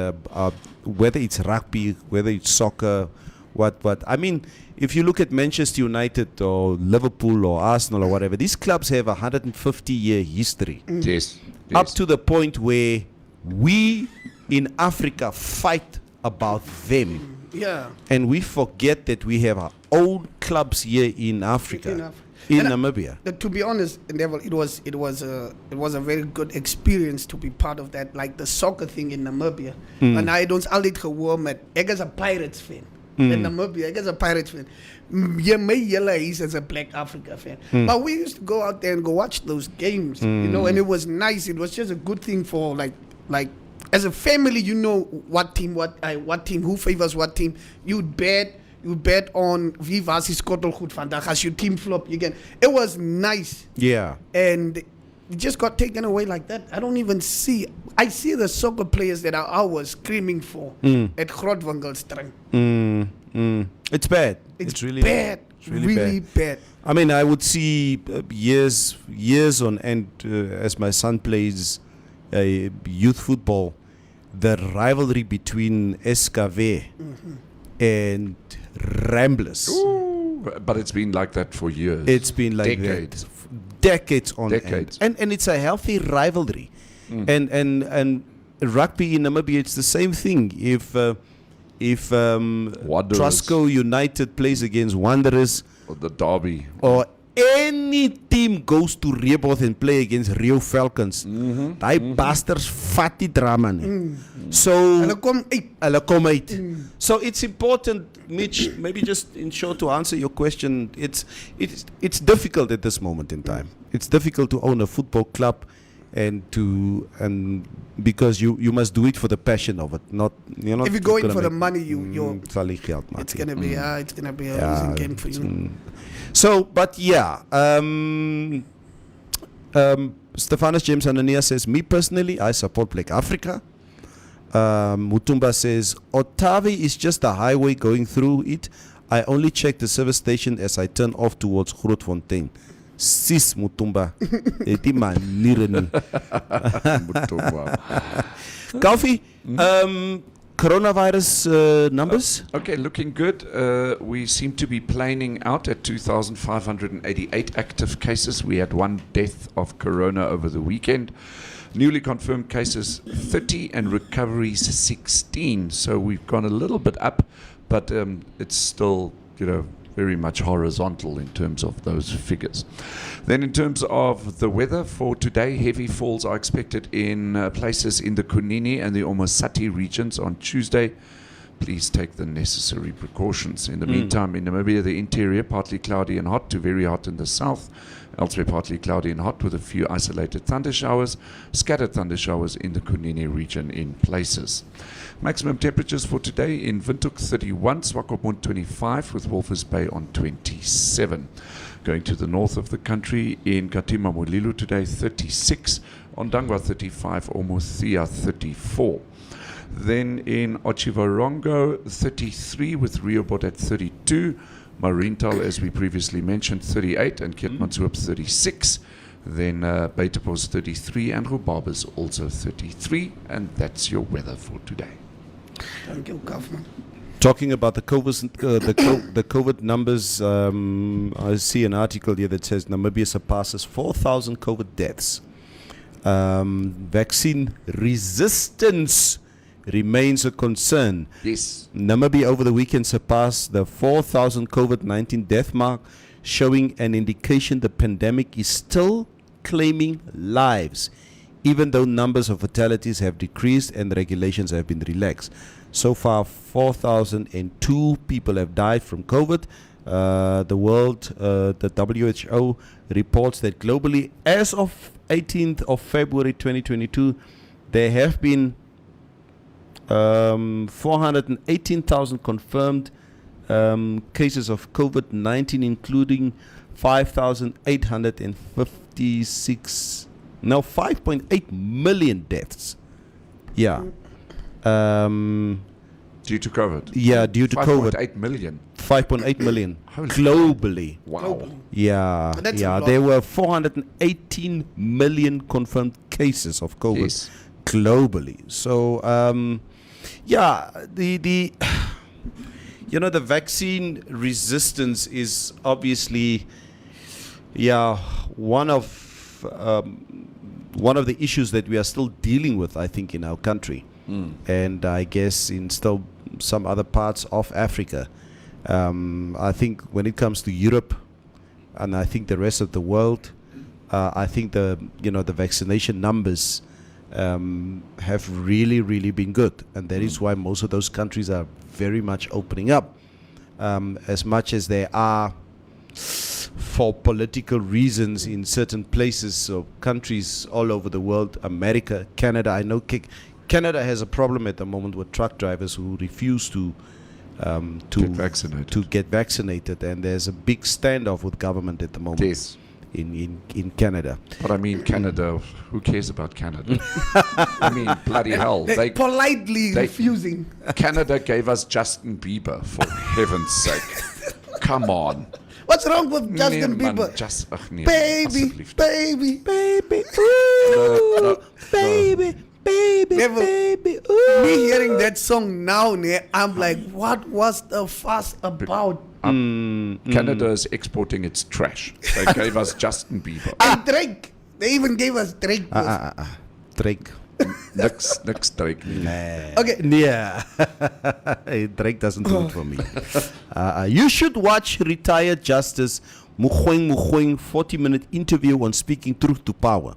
Speaker 6: whether it's rugby, whether it's soccer, what. I mean, if you look at Manchester United or Liverpool or Arsenal or whatever, these clubs have a 150-year history.
Speaker 7: Yes.
Speaker 6: Up to the point where we in Africa fight about them.
Speaker 8: Yeah.
Speaker 6: And we forget that we have our own clubs here in Africa, in Namibia.
Speaker 8: To be honest, Neville, it was a very good experience to be part of that, like the soccer thing in Namibia. And I don't altijd gewoon met. Ek is a Pirates fan. In Namibia, ek is a Pirates fan. Yeah, my yellow is as a Black Africa fan. But we used to go out there and go watch those games, you know, and it was nice. It was just a good thing for like as a family, you know what team, who favors what team. You bet on wie was die skottel goed vandag. As your team flop, you get. It was nice.
Speaker 6: Yeah.
Speaker 8: And it just got taken away like that. I don't even see. I see the soccer players that I was screaming for at Grootwinkelstrand.
Speaker 6: It's bad.
Speaker 8: It's
Speaker 6: really
Speaker 8: bad.
Speaker 6: It's really
Speaker 8: bad.
Speaker 6: I mean, I would see years on end as my son plays youth football, the rivalry between SKV and Ramblers.
Speaker 7: Ooh, but it's been like that for years.
Speaker 6: It's been like
Speaker 7: decades.
Speaker 6: that. Decades on
Speaker 7: Decades.
Speaker 6: end. And it's a healthy rivalry. And rugby in Namibia, it's the same thing. If Trusco United plays against Wanderers,
Speaker 7: Or the derby.
Speaker 6: or any team goes to Rehoboth and play against Rio Falcons, die bastards vat die drama nie. So
Speaker 8: Hulle kom uit.
Speaker 6: So it's important, Mitch, maybe just in short to answer your question, it's difficult at this moment in time. It's difficult to own a football club and because you must do it for the passion of it. Not you're not.
Speaker 8: If you go in for the money, it's gonna be a losing game for you.
Speaker 6: So, but yeah, Stephanus James Anania says, me personally, I support Black Africa. Mutumba says, Otavi is just a highway going through it. I only check the service station as I turn off towards Grootfontein. Sis Mutumba. Eti maniere nie. Koffie, coronavirus numbers?
Speaker 7: Okay, looking good. We seem to be planing out at 2,588 active cases. We had one death of corona over the weekend. Newly confirmed cases 30 and recoveries 16. So we've gone a little bit up, but it's still, very much horizontal in terms of those figures. Then in terms of the weather for today, heavy falls are expected in places in the Kunini and the Omasati regions on Tuesday. Please take the necessary precautions. In the meantime, in Namibia, the interior, partly cloudy and hot to very hot in the south. Elsewhere, partly cloudy and hot with a few isolated thunder showers, scattered thunder showers in the Kunini region in places. Maximum temperatures for today in Windhoek 31, Swakopmund 25, with Walvis Bay on 27. Going to the north of the country, in Katima Mulilo today 36, Ondangwa 35, Omuthia 34. Then in Ochivarongo 33, with Rehoboth at 32, Mariental, as we previously mentioned, 38, and Keetmanshoop 36. Then Beitepos 33, and Rubabas also 33. And that's your weather for today.
Speaker 8: Thank you, Kaufman.
Speaker 6: Talking about the COVID numbers, I see an article here that says Namibia surpasses 4,000 COVID deaths. Vaccine resistance remains a concern.
Speaker 7: Yes.
Speaker 6: Namibia over the weekend surpassed the 4,000 COVID-19 death mark, showing an indication the pandemic is still claiming lives, even though numbers of fatalities have decreased and regulations have been relaxed. So far, 4,002 people have died from COVID. The WHO reports that globally, as of 18th of February 2022, there have been 418,000 confirmed cases of COVID-19, including 5,856, now 5.8 million deaths. Yeah.
Speaker 7: Due to COVID.
Speaker 6: Yeah, due to COVID.
Speaker 7: 5.8 million.
Speaker 6: 5.8 million
Speaker 7: Holy
Speaker 6: globally.
Speaker 7: Wow.
Speaker 6: Yeah,
Speaker 8: But that's a
Speaker 6: yeah.
Speaker 8: lot.
Speaker 6: There were 418 million confirmed cases of COVID
Speaker 7: Yes.
Speaker 6: globally. So, yeah, the the vaccine resistance is obviously, one of the issues that we are still dealing with, I think, in our country, and I guess in still some other parts of Africa. I think when it comes to Europe, and I think the rest of the world, I think the vaccination numbers have really been good, and that is why most of those countries are very much opening up, as much as they are for political reasons in certain places. So countries all over the world, America, Canada. I know Canada has a problem at the moment with truck drivers who refuse to get vaccinated, and there's a big standoff with government at the moment.
Speaker 7: Yes.
Speaker 6: In Canada.
Speaker 7: But I mean, Canada, who cares about Canada? I mean, bloody hell.
Speaker 8: They're politely
Speaker 7: they-
Speaker 8: refusing.
Speaker 7: Canada gave us Justin Bieber, for heaven's sake. Come on.
Speaker 8: What's wrong with Justin
Speaker 7: Nee, man,
Speaker 8: Bieber?
Speaker 7: nee,
Speaker 8: Baby,
Speaker 7: asseblief.
Speaker 8: baby,
Speaker 6: Baby,
Speaker 7: No.
Speaker 6: baby,
Speaker 8: Never-
Speaker 6: baby.
Speaker 8: Me hearing that song now, I'm like, what was the fuss about?
Speaker 7: Canada is exporting its trash. They gave us Justin Bieber.
Speaker 8: And Drake. They even gave us Drake.
Speaker 6: Drake.
Speaker 7: Niks Drake nie.
Speaker 8: Okay.
Speaker 6: Yeah. Drake doesn't do it for me. You should watch retired Justice Mogoeng 40-minute interview on speaking truth to power.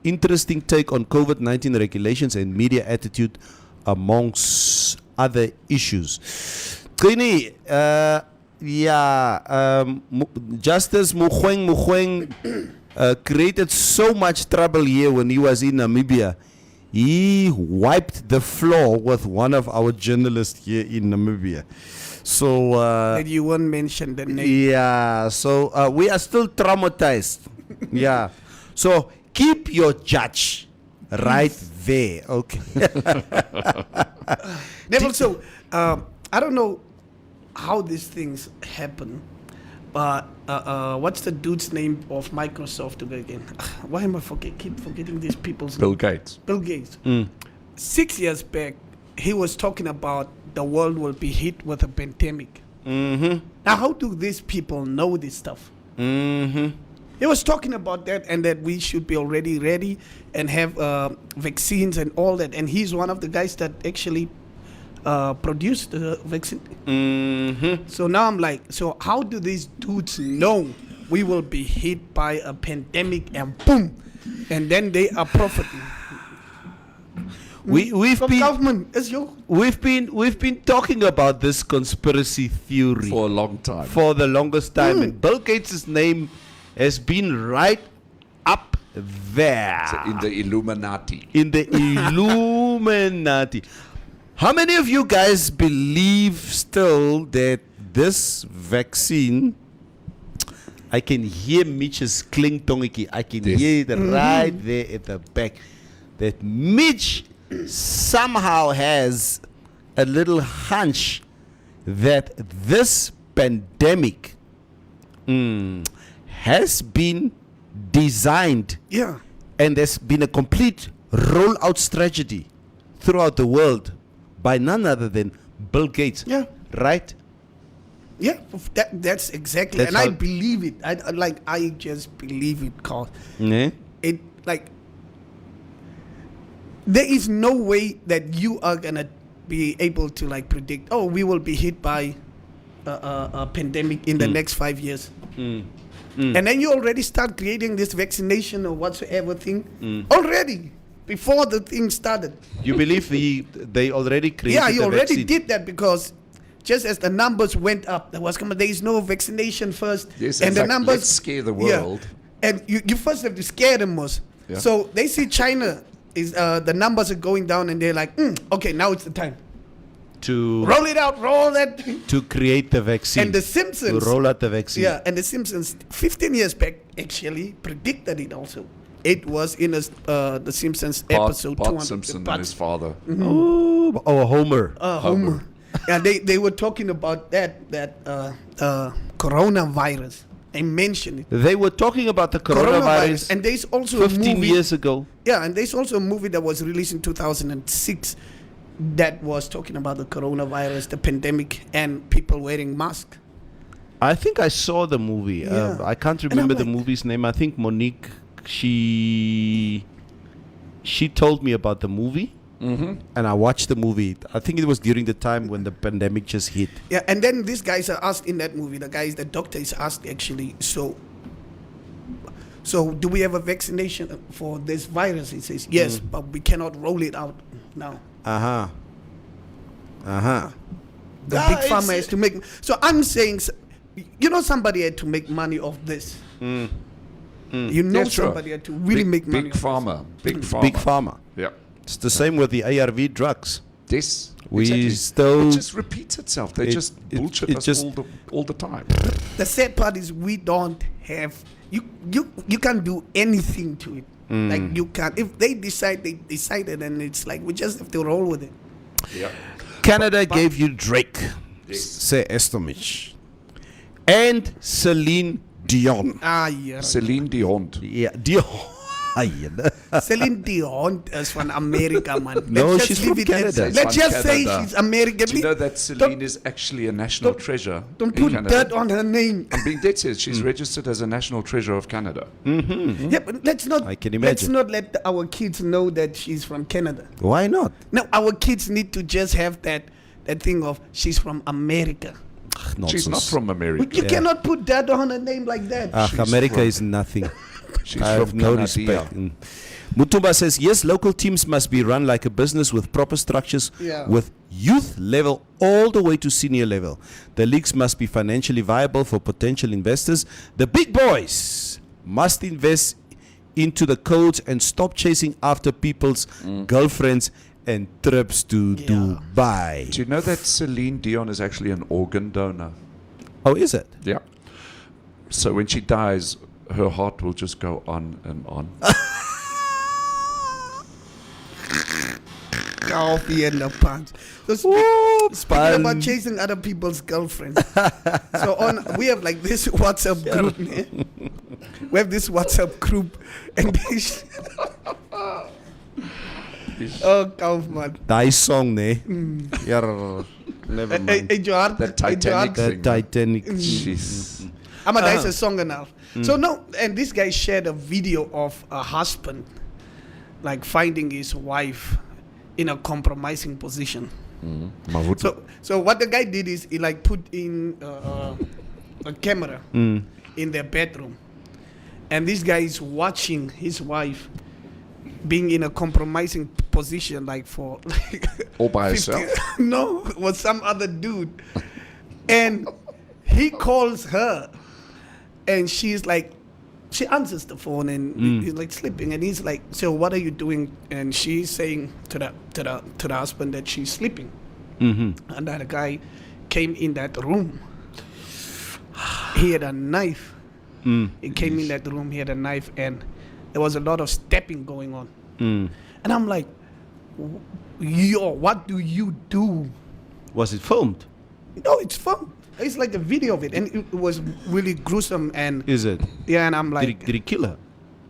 Speaker 6: Interesting take on COVID-19 regulations and media attitude amongst other issues. Qini, Justice Mogoeng created so much trouble here when he was in Namibia. He wiped the floor with one of our journalists here in Namibia. So
Speaker 8: That you won't mention the name.
Speaker 6: yeah, so we are still traumatized. Yeah, so keep your judge right there, okay?
Speaker 8: Neville, so I don't know how these things happen, but what's the dude's name of Microsoft again? Why am I keep forgetting these people's
Speaker 7: Bill
Speaker 8: name?
Speaker 7: Gates.
Speaker 8: Bill Gates. 6 years back, he was talking about the world will be hit with a pandemic. Now, how do these people know this stuff? He was talking about that, and that we should be already ready and have vaccines and all that. And he's one of the guys that actually produced the vaccine. So now I'm like, so how do these dudes know we will be hit by a pandemic and boom, and then they are profiting?
Speaker 6: We've
Speaker 8: From
Speaker 6: been
Speaker 8: government, it's your
Speaker 6: we've been talking about this conspiracy theory
Speaker 7: For a long time.
Speaker 6: for the longest time, and Bill Gates' name has been right up there
Speaker 7: In the Illuminati.
Speaker 6: in the Illuminati. How many of you guys believe still that this vaccine? I can hear Mitch's kling tongiki. I can
Speaker 7: Yes.
Speaker 6: hear it right there at the back. That Mitch somehow has a little hunch that this pandemic has been designed,
Speaker 8: yeah.
Speaker 6: and there's been a complete rollout strategy throughout the world by none other than Bill Gates.
Speaker 8: Yeah.
Speaker 6: Right?
Speaker 8: Yeah, that's exactly,
Speaker 6: That's
Speaker 8: and I
Speaker 6: how-
Speaker 8: believe it. I just believe it, cause
Speaker 6: Yeah.
Speaker 8: it like there is no way that you are gonna be able to like predict. Oh, we will be hit by a pandemic in the next 5 years, and then you already start creating this vaccination or whatsoever thing already before the thing started.
Speaker 6: You believe they already created
Speaker 8: Yeah, you
Speaker 6: the
Speaker 8: already
Speaker 6: vaccine?
Speaker 8: did that because just as the numbers went up, there is no vaccination first,
Speaker 7: Yes,
Speaker 8: and
Speaker 7: it's
Speaker 8: the
Speaker 7: like,
Speaker 8: numbers
Speaker 7: let's scare the world.
Speaker 8: and you first have to scare them most.
Speaker 7: Yeah.
Speaker 8: So they see China is the numbers are going down, and they're like, okay, now it's the time.
Speaker 6: to
Speaker 8: Roll it out, roll that.
Speaker 6: to create the vaccine.
Speaker 8: And the Simpsons,
Speaker 6: to roll out the vaccine.
Speaker 8: yeah, and the Simpsons 15 years back actually predicted it also. it was in the Simpsons episode
Speaker 7: Bart
Speaker 8: 200.
Speaker 7: Simpson and his father.
Speaker 6: Oh, Homer.
Speaker 8: Homer. Yeah, they were talking about that coronavirus. They mentioned it.
Speaker 6: They were talking about the coronavirus
Speaker 8: And there's also a
Speaker 6: 15
Speaker 8: movie,
Speaker 6: years ago.
Speaker 8: Yeah, and there's also a movie that was released in 2006 that was talking about the coronavirus, the pandemic, and people wearing masks.
Speaker 6: I think I saw the movie.
Speaker 8: Yeah.
Speaker 6: I can't
Speaker 8: And
Speaker 6: remember
Speaker 8: I'm
Speaker 6: the
Speaker 8: like-
Speaker 6: movie's name. I think Monique, she told me about the movie. And I watched the movie. I think it was during the time when the pandemic just hit.
Speaker 8: Yeah, and then these guys are asked in that movie, the doctor is asked actually, so do we have a vaccination for this virus? He says, yes, but we cannot roll it out now.
Speaker 6: The
Speaker 8: Big Pharma has to make. So I'm saying, somebody had to make money off this. You know,
Speaker 7: Yeah, sure.
Speaker 8: somebody had to really make money.
Speaker 7: Big Pharma. Big Pharma.
Speaker 6: Big Pharma.
Speaker 7: Yeah.
Speaker 6: It's the same with the ARV drugs.
Speaker 7: This.
Speaker 6: We
Speaker 7: exactly.
Speaker 6: still-
Speaker 7: It just repeats itself. They just bullshit us all the time.
Speaker 8: The sad part is we don't have. You can't do anything to it. Like you can't. If they decided, and it's like we just have to roll with it.
Speaker 7: Yeah.
Speaker 6: Canada gave you Drake,
Speaker 7: Yes.
Speaker 6: say Estomich, and Celine Dion.
Speaker 8: Yeah.
Speaker 7: Celine Dion.
Speaker 6: Yeah, Dion.
Speaker 8: Celine Dion is from America, man.
Speaker 6: No,
Speaker 8: Let's
Speaker 6: she's
Speaker 8: just leave
Speaker 6: from
Speaker 8: it at
Speaker 6: Canada.
Speaker 8: that. Let's
Speaker 7: She's
Speaker 8: just
Speaker 7: from
Speaker 8: say
Speaker 7: Canada.
Speaker 8: she's American.
Speaker 7: Do you know that Celine is actually a national treasure
Speaker 8: Don't
Speaker 7: in
Speaker 8: put
Speaker 7: Canada?
Speaker 8: dirt on her name.
Speaker 7: I'm being dead serious. She's registered as a national treasure of Canada.
Speaker 8: Yeah, but let's not.
Speaker 6: I can
Speaker 8: Let's
Speaker 6: imagine.
Speaker 8: not let our kids know that she's from Canada.
Speaker 6: Why not?
Speaker 8: No, our kids need to just have that thing of she's from America.
Speaker 7: She's not from America.
Speaker 8: You cannot put dirt on her name like that.
Speaker 7: She's
Speaker 6: America
Speaker 7: from-
Speaker 6: is nothing.
Speaker 7: She's
Speaker 6: I have
Speaker 7: from
Speaker 6: no
Speaker 7: Canada.
Speaker 6: respect. Mutumba says, yes, local teams must be run like a business with proper structures,
Speaker 8: Yeah.
Speaker 6: with youth level all the way to senior level. The leagues must be financially viable for potential investors. The big boys must invest into the codes and stop chasing after people's girlfriends and trips to Dubai.
Speaker 7: Do you know that Celine Dion is actually an organ donor?
Speaker 6: Oh, is it?
Speaker 7: Yeah. So when she dies, her heart will just go on and on.
Speaker 8: Coffee and the pants. So speaking about chasing other people's girlfriends. So we have like this WhatsApp group. We have this WhatsApp group, and this. Oh, Kaufman.
Speaker 6: Die song, ne? Yeah, never mind.
Speaker 7: The Titanic
Speaker 6: The
Speaker 7: thing.
Speaker 6: Titanic.
Speaker 7: Jeez.
Speaker 8: That's a song enough. So no, and this guy shared a video of a husband like finding his wife in a compromising position. So what the guy did is he like put in a camera in their bedroom, and this guy is watching his wife being in a compromising position, like for like
Speaker 7: All by
Speaker 8: 50
Speaker 7: herself?
Speaker 8: No, with some other dude, and he calls her, and she's like, she answers the phone, and he's like sleeping, and he's like, so what are you doing? And she's saying to the husband that she's sleeping, and that the guy came in that room. He had a knife. He came in that room. He had a knife, and there was a lot of stepping going on. And I'm like, yo, what do you do?
Speaker 6: Was it filmed?
Speaker 8: No, it's fun. It's like a video of it, and it was really gruesome. And
Speaker 6: Is it?
Speaker 8: yeah, and I'm like,
Speaker 6: Did he kill her?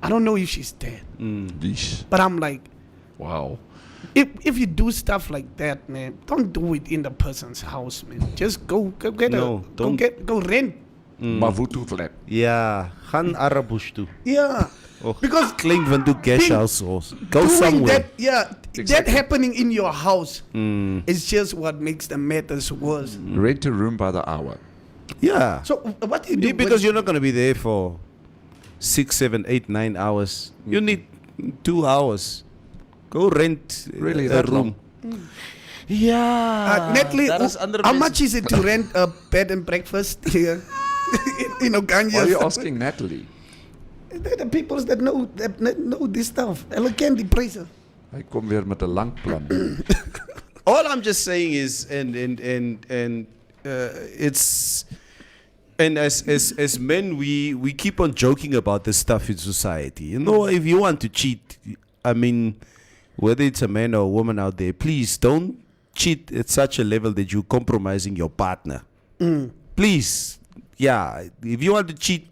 Speaker 8: I don't know if she's dead,
Speaker 7: Yeesh.
Speaker 8: but I'm like,
Speaker 7: Wow.
Speaker 8: if you do stuff like that, man, don't do it in the person's house, man. Just go get
Speaker 6: No, don't.
Speaker 8: go rent.
Speaker 7: Mavutu flat.
Speaker 6: Ja, gaan Arabush toe.
Speaker 8: Yeah, because
Speaker 6: Klinkt van doe cash
Speaker 8: Being-
Speaker 6: house. Go
Speaker 8: doing
Speaker 6: somewhere.
Speaker 8: that, that
Speaker 7: Exactly.
Speaker 8: happening in your house is just what makes the matters worse.
Speaker 7: Rent a room by the hour.
Speaker 6: Yeah.
Speaker 8: So what do you do?
Speaker 6: Because you're not going to be there for 6, 7, 8, 9 hours. You need 2 hours. Go rent
Speaker 7: Really,
Speaker 6: a
Speaker 7: that
Speaker 6: room. Yeah.
Speaker 8: Natalie,
Speaker 6: That is under
Speaker 8: how
Speaker 6: mes-
Speaker 8: much is it to rent a bed and breakfast here in Oganja?
Speaker 7: Why are you asking Natalie?
Speaker 8: They're the people that know this stuff. Hulle ken die pryse.
Speaker 7: Hy kom weer met 'n lang plan.
Speaker 6: All I'm just saying is, and it's And as men, we keep on joking about this stuff in society. You know, if you want to cheat, I mean, whether it's a man or a woman out there, please don't cheat at such a level that you're compromising your partner. Please, yeah. If you want to cheat.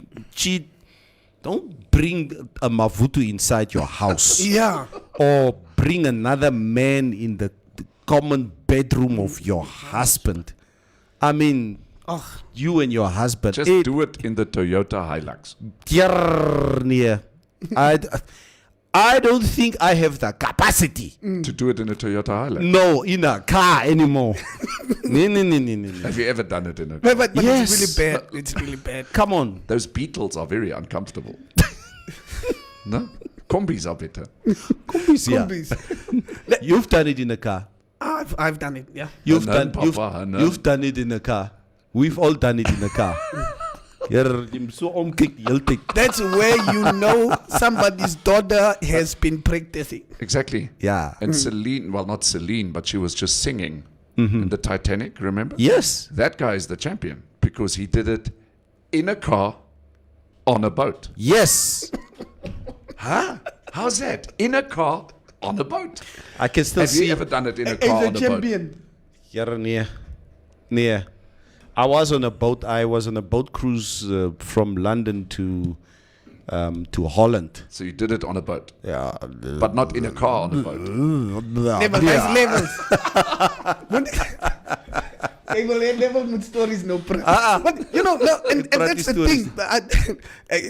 Speaker 6: Don't bring a mavutu inside your house.
Speaker 8: Yeah.
Speaker 6: Or bring another man in the common bedroom of your husband. I mean, you and your husband.
Speaker 7: Just do it in the Toyota Hilux.
Speaker 6: Yeah. I don't think I have the capacity
Speaker 7: To do it in a Toyota Hilux.
Speaker 6: no in a car anymore. No.
Speaker 7: Have you ever done it in a car?
Speaker 8: But
Speaker 6: Yes.
Speaker 8: it's really bad. It's really bad.
Speaker 6: Come on.
Speaker 7: Those Beetles are very uncomfortable. No? Combis are better.
Speaker 6: Yeah.
Speaker 8: Combis.
Speaker 6: You've done it in a car.
Speaker 8: I've done it. Yeah.
Speaker 6: You've
Speaker 7: No,
Speaker 6: done
Speaker 7: Papa, no.
Speaker 6: you've done it in a car. We've all done it in a car.
Speaker 8: That's where you know somebody's daughter has been practicing.
Speaker 7: Exactly.
Speaker 6: Yeah.
Speaker 7: And Celine, well, not Celine, but she was just singing in the Titanic, remember?
Speaker 6: Yes.
Speaker 7: That guy is the champion because he did it in a car on a boat.
Speaker 6: Yes.
Speaker 7: Huh? How's that? In a car on a boat.
Speaker 6: I can still
Speaker 7: Have
Speaker 6: see.
Speaker 7: you ever done it in a car
Speaker 8: He's
Speaker 7: on
Speaker 8: a
Speaker 7: a boat?
Speaker 8: champion.
Speaker 6: Near. I was on a boat. I was on a boat cruise from London to Holland.
Speaker 7: So you did it on a boat,
Speaker 6: Yeah.
Speaker 7: but not in a car on a boat.
Speaker 8: Level, levels. Level with stories, no problem. But you know, no, and that's the thing.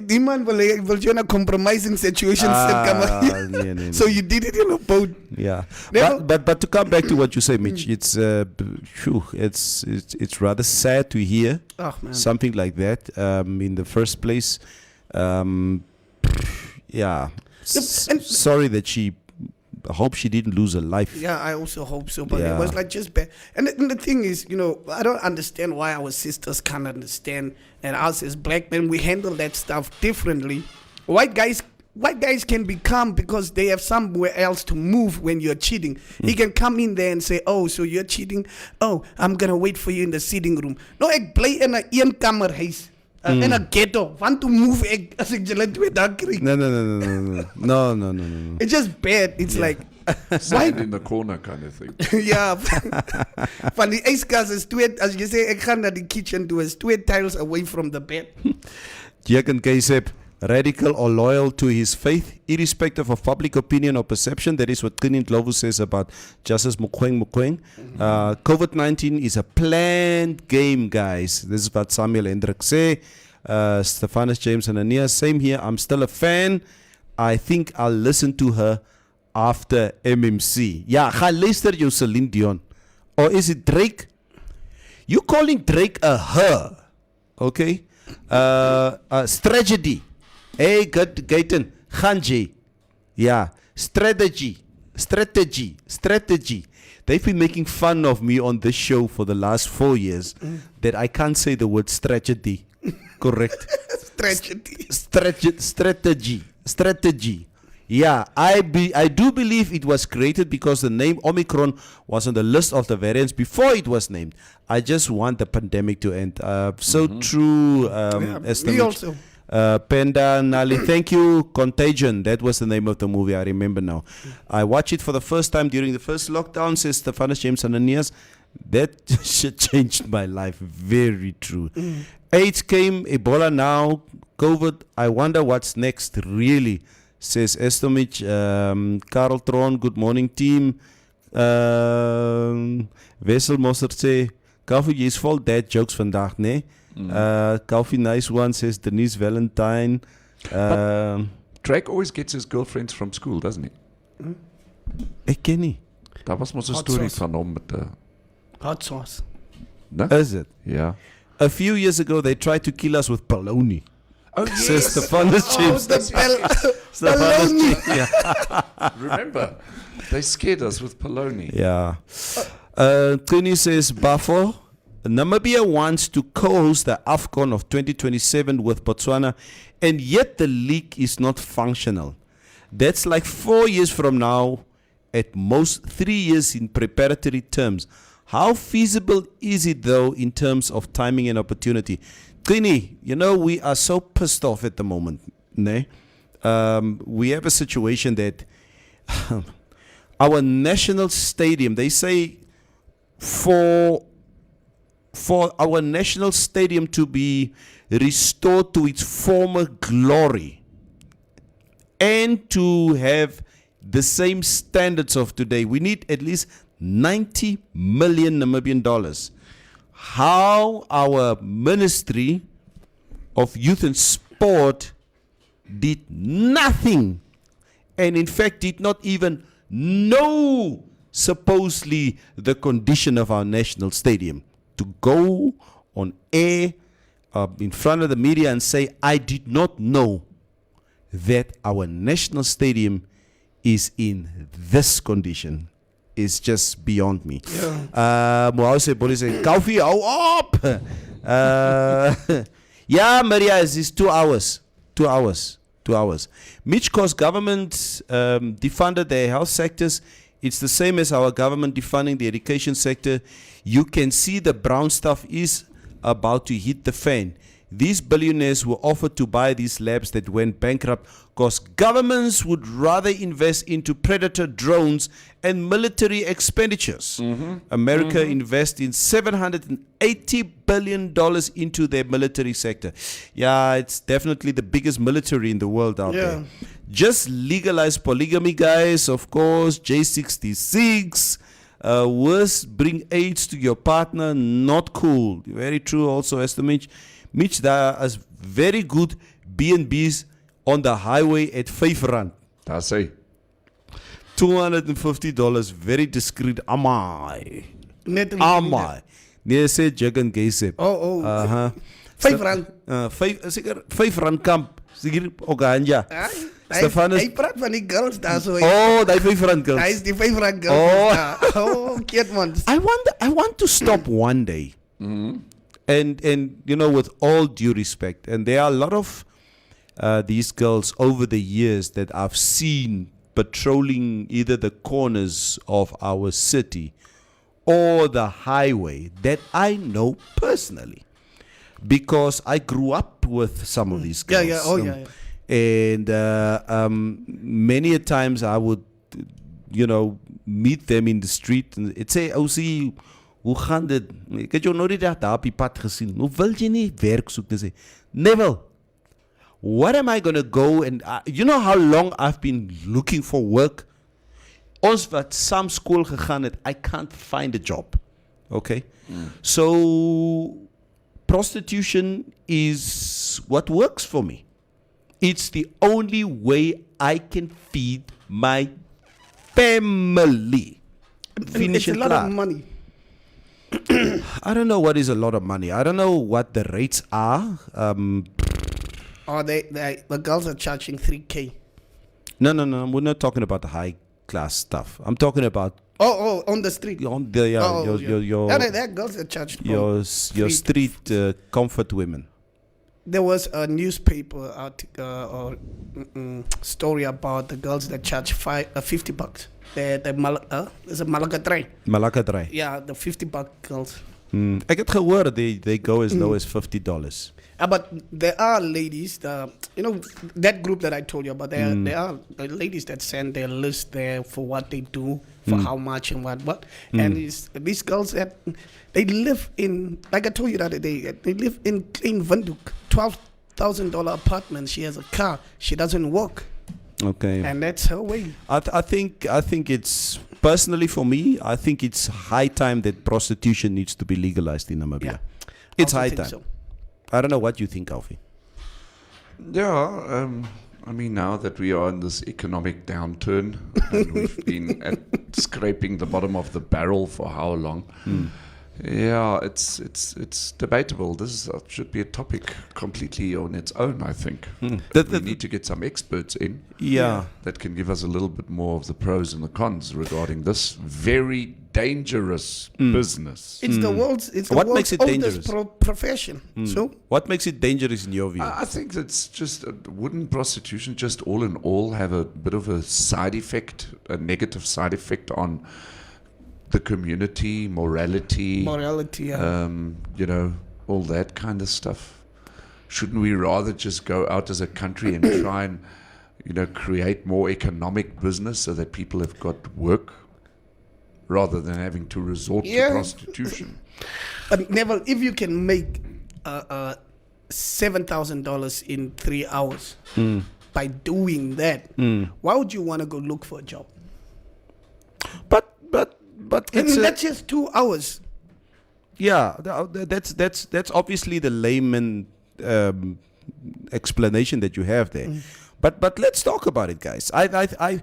Speaker 8: The man will you in a compromising situation.
Speaker 6: nee.
Speaker 8: So you did it in a boat.
Speaker 6: Yeah,
Speaker 8: Never-
Speaker 6: but to come back to what you say, Mitch, it's rather sad to hear
Speaker 8: Oh man.
Speaker 6: something like that. In the first place, yeah.
Speaker 8: And-
Speaker 6: Sorry that I hope she didn't lose her life.
Speaker 8: Yeah, I also hope so. But
Speaker 6: Yeah.
Speaker 8: it was like just bad. And the thing is, you know, I don't understand why our sisters can't understand. And us as black men, we handle that stuff differently. White guys can be calm because they have somewhere else to move when you're cheating. He can come in there and say, oh, so you're cheating? Oh, I'm going to wait for you in the sitting room. No, ek bly in 'n eenkamer huis. In a ghetto. Want to move as ek julle twee daar kry.
Speaker 6: No.
Speaker 8: It's just bad. It's like
Speaker 7: Stand in the corner kind of thing.
Speaker 8: ja, van die yskas is twee, as jy sê ek gaan na die kitchen toe, is 2 tiles away from the bed.
Speaker 6: Jürgen Kaysep, radical or loyal to his faith, irrespective of public opinion or perception. That is what Kinin Glovu says about Justice Mukweng. COVID-19 is a planned game, guys. This is what Samuel Hendrik say. Stephanus James and Ania, same here. I'm still a fan. I think I'll listen to her after MMC. Ja, ga luister jou Celine Dion. Or is it Drake? You calling Drake a her? Okay. Strategy. Hey, good Gaten. Ganji. Yeah. Strategy. They've been making fun of me on this show for the last 4 years that I can't say the word strategy. Correct. Strategy. Yeah, I do believe it was created because the name Omicron was on the list of the variants before it was named. I just want the pandemic to end. So true. Esther
Speaker 8: me
Speaker 6: Mitch.
Speaker 8: also.
Speaker 6: Penda Nali, thank you. Contagion, that was the name of the movie. I remember now. I watched it for the first time during the first lockdown, says Stephanus James Ananias. That shit changed my life. Very true. AIDS came, Ebola now, COVID. I wonder what's next, really, says Estomich. Karl Tron, good morning, team. Wessel Mosser sê, Koffie, jy is vol dad jokes vandag, nee? Koffie, nice one, says Denise Valentine.
Speaker 7: Drake always gets his girlfriends from school, doesn't he?
Speaker 6: Ek ken nie.
Speaker 7: Daar was mos 'n
Speaker 8: Hot
Speaker 7: storie
Speaker 8: sauce.
Speaker 7: van hom met 'n
Speaker 8: Hot sauce.
Speaker 7: no?
Speaker 6: Is it?
Speaker 7: Ja.
Speaker 6: A few years ago, they tried to kill us with polony.
Speaker 7: Oh
Speaker 6: Says Stephanus James.
Speaker 8: Baloney.
Speaker 6: James. Yeah.
Speaker 7: Remember, they scared us with polony.
Speaker 6: Yeah. Trini says, Buffalo, Namibia wants to co-host the AFCON of 2027 with Botswana, and yet the league is not functional. That's like 4 years from now, at most 3 years in preparatory terms. How feasible is it, though, in terms of timing and opportunity? Kini, we are so pissed off at the moment. Ne? We have a situation that our national stadium, they say for our national stadium to be restored to its former glory and to have the same standards of today, we need at least 90 million Namibian dollars. How our Ministry of Youth and Sport did nothing, and in fact did not even know supposedly the condition of our national stadium, to go on air in front of the media and say, I did not know that our national stadium is in this condition, is just beyond me. Moao sê police sê, Koffie, hou op! Yeah, Maria, it's 2 hours. 2 hours. 2 hours. Which cost government defunded their health sectors. It's the same as our government defunding the education sector. You can see the brown stuff is about to hit the fan. These billionaires were offered to buy these labs that went bankrupt because governments would rather invest into predator drones and military expenditures. America invests in $780 billion into their military sector. Yeah, it's definitely the biggest military in the world out there. Just legalize polygamy, guys, of course. J66. Worst, bring AIDS to your partner. Not cool. Very true also, as to Mitch, there is very good B&Bs on the highway at 5 rand.
Speaker 7: That's it.
Speaker 6: $250, very discreet. Amai.
Speaker 8: Net
Speaker 6: Nee, sê jig en gay sep.
Speaker 8: Oh. 5 rand.
Speaker 6: 5 rand kamp. Seker Oganja. Stefanus.
Speaker 8: Hy praat van die girls daar so.
Speaker 6: Oh, die 5 rand girls.
Speaker 8: Hy is die 5 rand girls. Oh, cute ones.
Speaker 6: I want to stop one day. And with all due respect, and there are a lot of these girls over the years that I've seen patrolling either the corners of our city or the highway that I know personally, because I grew up with some of these girls. And many a times I would, meet them in the street and it'd say, "Oh, see, hoe gaan dit? Ek het jou nou die dag daar op die pad gesien. Hoe wil jy nie werk soek nie?" Neville, what am I going to go and... you know how long I've been looking for work? Ons wat saam skool gegaan het, I can't find a job. Okay? So, prostitution is what works for me. It's the only way I can feed my family.
Speaker 8: It's a lot of money.
Speaker 6: I don't know what is a lot of money. I don't know what the rates are.
Speaker 8: The girls are charging 3K.
Speaker 6: No. We're not talking about the high class stuff. I'm talking about
Speaker 8: on the street.
Speaker 6: On the
Speaker 8: There girls are charged.
Speaker 6: Your street comfort women.
Speaker 8: There was a newspaper article story about the girls that charge $50. There's a Malakatrai. Yeah, the $50 girls.
Speaker 6: Ek het gehoor they go as low as $50.
Speaker 8: But there are ladies, that group that I told you about, there are ladies that send their list there for what they do, for how much and what. And these girls, they live in, like I told you the other day, they live in Klein Windhoek, $12,000 apartment. She has a car. She doesn't work.
Speaker 6: Okay.
Speaker 8: And that's her way.
Speaker 6: I think it's, personally for me, I think it's high time that prostitution needs to be legalized in Namibia.
Speaker 8: Yeah.
Speaker 6: It's high time.
Speaker 8: So.
Speaker 6: I don't know what you think, Alfie.
Speaker 7: Yeah, I mean, now that we are in this economic downturn and we've been scraping the bottom of the barrel for how long? Yeah, it's debatable. This should be a topic completely on its own, I think. We need to get some experts in that can give us a little bit more of the pros and the cons regarding this very dangerous business.
Speaker 8: It's the world's
Speaker 6: What makes it
Speaker 8: oldest profession. So
Speaker 6: what makes it dangerous in your view?
Speaker 7: I think that's just, wouldn't prostitution just all in all have a bit of a side effect, a negative side effect on the community, morality,
Speaker 8: yeah.
Speaker 7: all that kind of stuff. shouldn't we rather just go out as a country and try and, create more economic business so that people have got work rather than having to resort to prostitution?
Speaker 8: But Neville, if you can make $7,000 in 3 hours by doing that, why would you want to go look for a job?
Speaker 6: But
Speaker 8: That's just 2 hours.
Speaker 6: Yeah, that's obviously the layman explanation that you have there. But let's talk about it, guys. I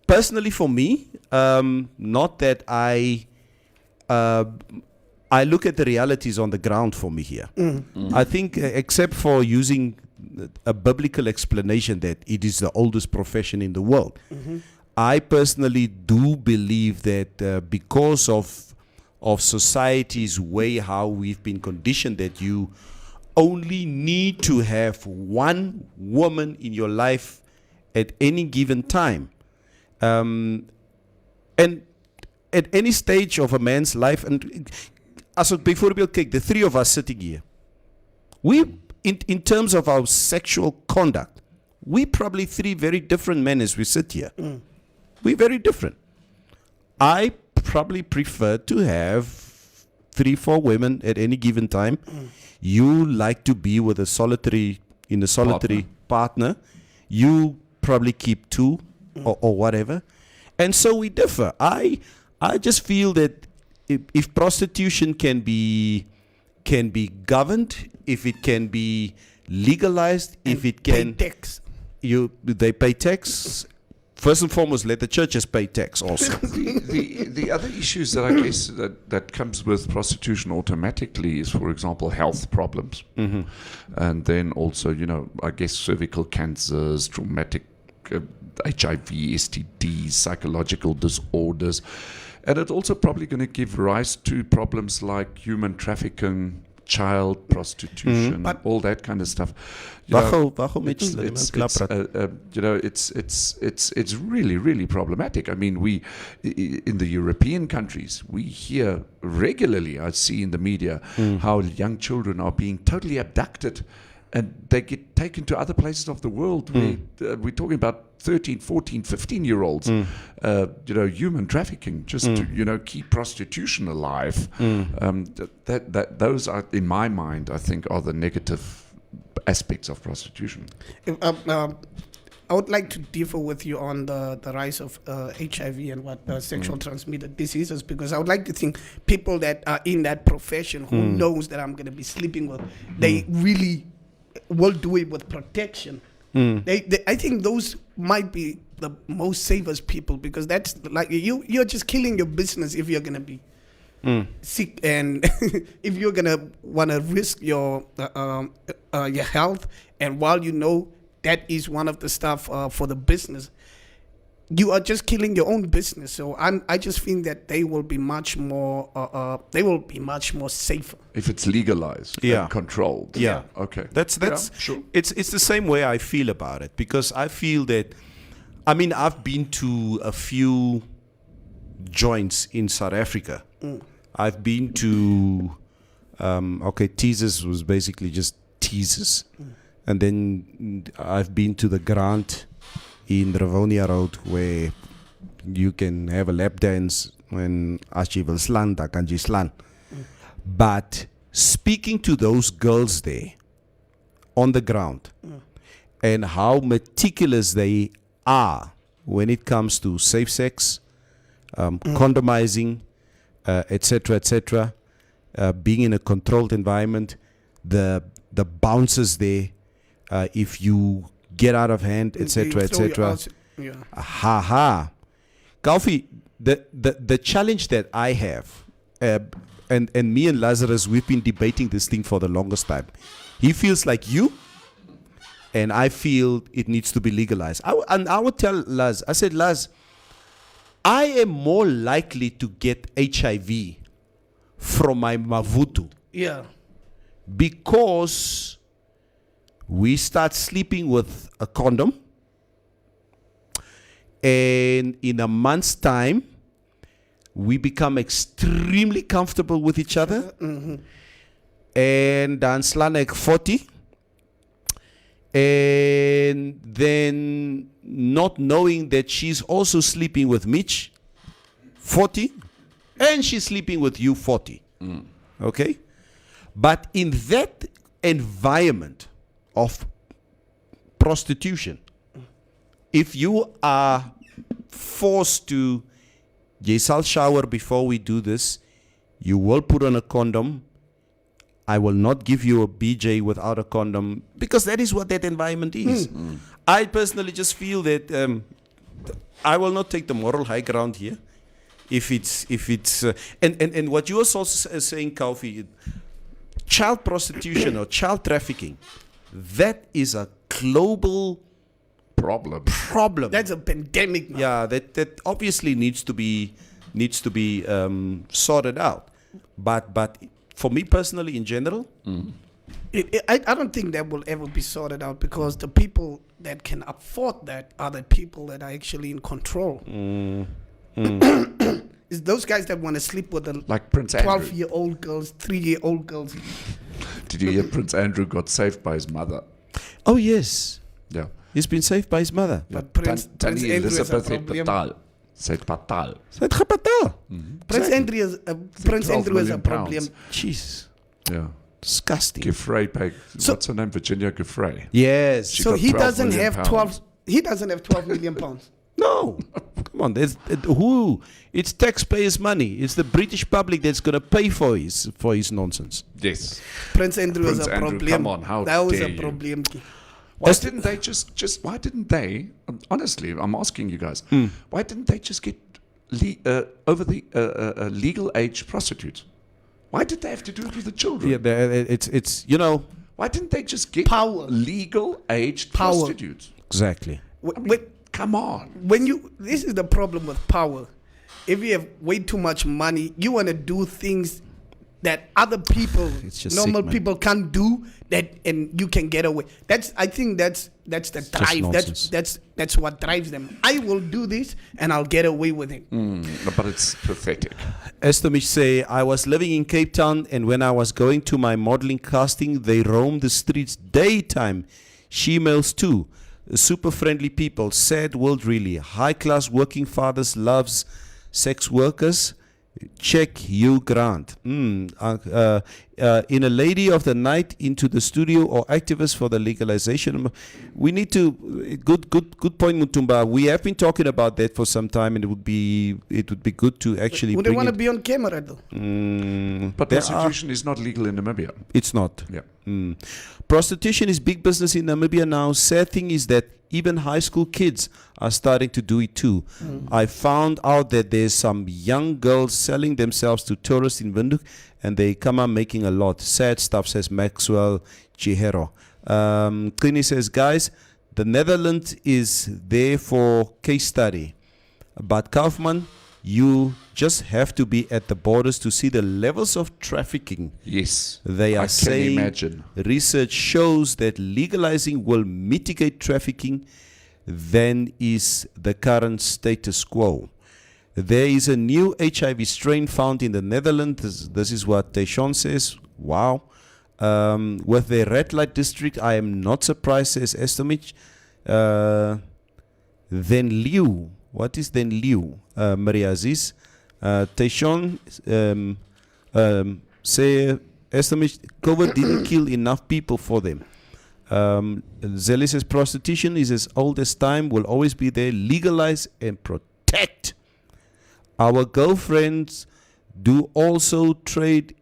Speaker 6: personally, for me, not that I look at the realities on the ground for me here. I think, except for using a biblical explanation that it is the oldest profession in the world, I personally do believe that because of society's way, how we've been conditioned, that you only need to have one woman in your life at any given time. And at any stage of a man's life, and as bijvoorbeeld, kyk, the three of us sitting here, we, in terms of our sexual conduct, we probably three very different men as we sit here. We're very different. I probably prefer to have 3-4 women at any given time. You like to be with a solitary partner. You probably keep 2 or whatever. And so we differ. I just feel that if prostitution can be governed, if it can be legalized,
Speaker 8: And
Speaker 6: if it can
Speaker 8: pay tax.
Speaker 6: they pay tax. First and foremost, let the churches pay tax also.
Speaker 7: The other issues that I guess that comes with prostitution automatically is, for example, health problems, and then also, I guess cervical cancers, traumatic HIV, STDs, psychological disorders, and it's also probably going to give rise to problems like human trafficking, child prostitution, all that kind of stuff. It's really, really problematic. I mean, we in the European countries, we hear regularly, I see in the media, how young children are being totally abducted and they get taken to other places of the world. We're talking about 13, 14, 15-year-olds, human trafficking, just to, keep prostitution alive. Those are, in my mind, I think, are the negative aspects of prostitution.
Speaker 8: I would like to differ with you on the rise of HIV and what sexual transmitted diseases, because I would like to think people that are in that profession who knows that I'm going to be sleeping with, they really will do it with protection. I think those might be the most safest people, because that's like you're just killing your business if you're going to be sick, and if you're going to want to risk your health, and while you know that is one of the stuff for the business, you are just killing your own business. So I just think that they will be much more safer
Speaker 7: if it's legalized and controlled.
Speaker 6: Yeah.
Speaker 7: Okay.
Speaker 6: That's
Speaker 7: sure.
Speaker 6: It's the same way I feel about it, because I feel that, I mean, I've been to a few joints in South Africa. I've been to teasers was basically just teasers. And then I've been to the Grant in Rivonia Road, where you can have a lap dance when as you will slaan, dan kan jy slaan. But speaking to those girls there on the ground and how meticulous they are when it comes to safe sex, condomizing, etc., being in a controlled environment, the bouncers there, if you get out of hand, etc. Kalfi, the challenge that I have, and me and Lazarus, we've been debating this thing for the longest time. He feels like you, and I feel it needs to be legalized. I would tell Laz, I said, Laz, I am more likely to get HIV from my mavutu.
Speaker 8: Yeah.
Speaker 6: Because we start sleeping with a condom, and in a month's time, we become extremely comfortable with each other. And dan slaan ek 40, And then not knowing that she's also sleeping with Mitch, 40, and she's sleeping with you, 40. Okay? But in that environment of prostitution, if you are forced to, jy sal shower before we do this, you will put on a condom, I will not give you a BJ without a condom, because that is what that environment is. I personally just feel that I will not take the moral high ground here. If it's and what you are also saying, Kaufi, child prostitution or child trafficking, that is a global problem.
Speaker 8: That's a pandemic now.
Speaker 6: Yeah, that obviously needs to be sorted out. But for me personally, in general,
Speaker 8: I don't think that will ever be sorted out, because the people that can afford that are the people that are actually in control. It's those guys that want to sleep with the
Speaker 7: Like Prince Andrew.
Speaker 8: 12-year-old girls, 3-year-old girls.
Speaker 7: Did you hear Prince Andrew got saved by his mother?
Speaker 6: oh yes,
Speaker 7: Yeah.
Speaker 6: he's been saved by his mother.
Speaker 8: But Prince
Speaker 7: Tannie
Speaker 8: Andrew is a
Speaker 7: Elizabeth het
Speaker 8: problem.
Speaker 7: betaal. Sy het betaal.
Speaker 6: Sy het gebetaal.
Speaker 8: Prince Andrew is a
Speaker 7: 12 million
Speaker 8: problem.
Speaker 7: pounds.
Speaker 6: Jeez,
Speaker 7: Yeah.
Speaker 6: disgusting.
Speaker 7: Giffrey paid.
Speaker 8: So-
Speaker 7: What's her name? Virginia Giffrey.
Speaker 6: Yes.
Speaker 7: She
Speaker 8: So
Speaker 7: got
Speaker 8: he
Speaker 7: 12
Speaker 8: doesn't
Speaker 7: million
Speaker 8: have
Speaker 7: pounds.
Speaker 8: 12. He doesn't have 12 million pounds.
Speaker 6: No, come on. Who? It's taxpayers' money. It's the British public that's going to pay for his nonsense.
Speaker 7: Yes.
Speaker 8: Prince Andrew is
Speaker 7: Prince
Speaker 8: a
Speaker 7: Andrew,
Speaker 8: problem.
Speaker 7: come on, how
Speaker 8: that was
Speaker 7: dare
Speaker 8: a
Speaker 7: you.
Speaker 8: problem.
Speaker 7: Why didn't they just why didn't they, honestly, I'm asking you guys, why didn't they just get over the legal age prostitutes? Why did they have to do it with the children?
Speaker 6: Yeah, it's
Speaker 7: Why didn't they just get
Speaker 8: Power.
Speaker 7: legal aged
Speaker 8: Power.
Speaker 7: prostitutes?
Speaker 6: exactly.
Speaker 7: Come on.
Speaker 8: This is the problem with power. If you have way too much money, you want to do things that other people,
Speaker 6: It's just
Speaker 8: normal
Speaker 6: sick, man.
Speaker 8: people can't do, and you can get away. I think that's the drive.
Speaker 6: nonsense.
Speaker 8: That's what drives them. I will do this and I'll get away with it.
Speaker 7: But it's pathetic.
Speaker 6: Estomich say, I was living in Cape Town, and when I was going to my modeling casting, they roamed the streets daytime. She-males too. Super friendly people. Sad world, really. High class working fathers loves sex workers. Check Hugh Grant. In A Lady of the Night, into the studio or activists for the legalization. We need to good point, Mutumba. We have been talking about that for some time, and it would be good to actually.
Speaker 8: Would they
Speaker 6: bring
Speaker 8: want to
Speaker 6: it.
Speaker 8: be on camera though?
Speaker 7: But
Speaker 6: There
Speaker 7: prostitution is not legal in Namibia.
Speaker 6: It's not.
Speaker 7: Yeah.
Speaker 6: Prostitution is big business in Namibia now. Sad thing is that even high school kids are starting to do it too. I found out that there's some young girls selling themselves to tourists in Windhoek, and they come up making a lot. Sad stuff, says Maxwell Chihero. Clini says, guys, the Netherlands is there for case study. But Kaufman, you just have to be at the borders to see the levels of trafficking.
Speaker 7: Yes.
Speaker 6: They are
Speaker 7: I
Speaker 6: saying
Speaker 7: can imagine.
Speaker 6: research shows that legalizing will mitigate trafficking than is the current status quo. There is a new HIV strain found in the Netherlands. This is what Taishon says. Wow. With the red light district, I am not surprised, says Estomich. Then Liu. What is then Liu? Maria Aziz. Taishon say Estomich, COVID didn't kill enough people for them. Zelly says prostitution is as old as time, will always be there. Legalize and protect. Our girlfriends do also trade,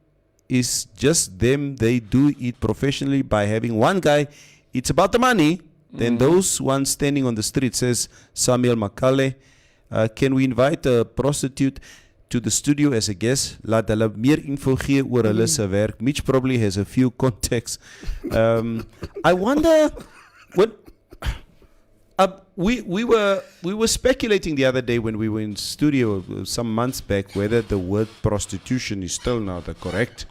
Speaker 6: is just them. They do it professionally by having one guy. It's about the money. Then those ones standing on the street, says Samuel Makale. Can we invite a prostitute to the studio as a guest? Laat hulle meer info gee oor hulle se werk. Mitch probably has a few contacts. I wonder what we were speculating the other day when we were in studio some months back whether the word prostitution is still now the correct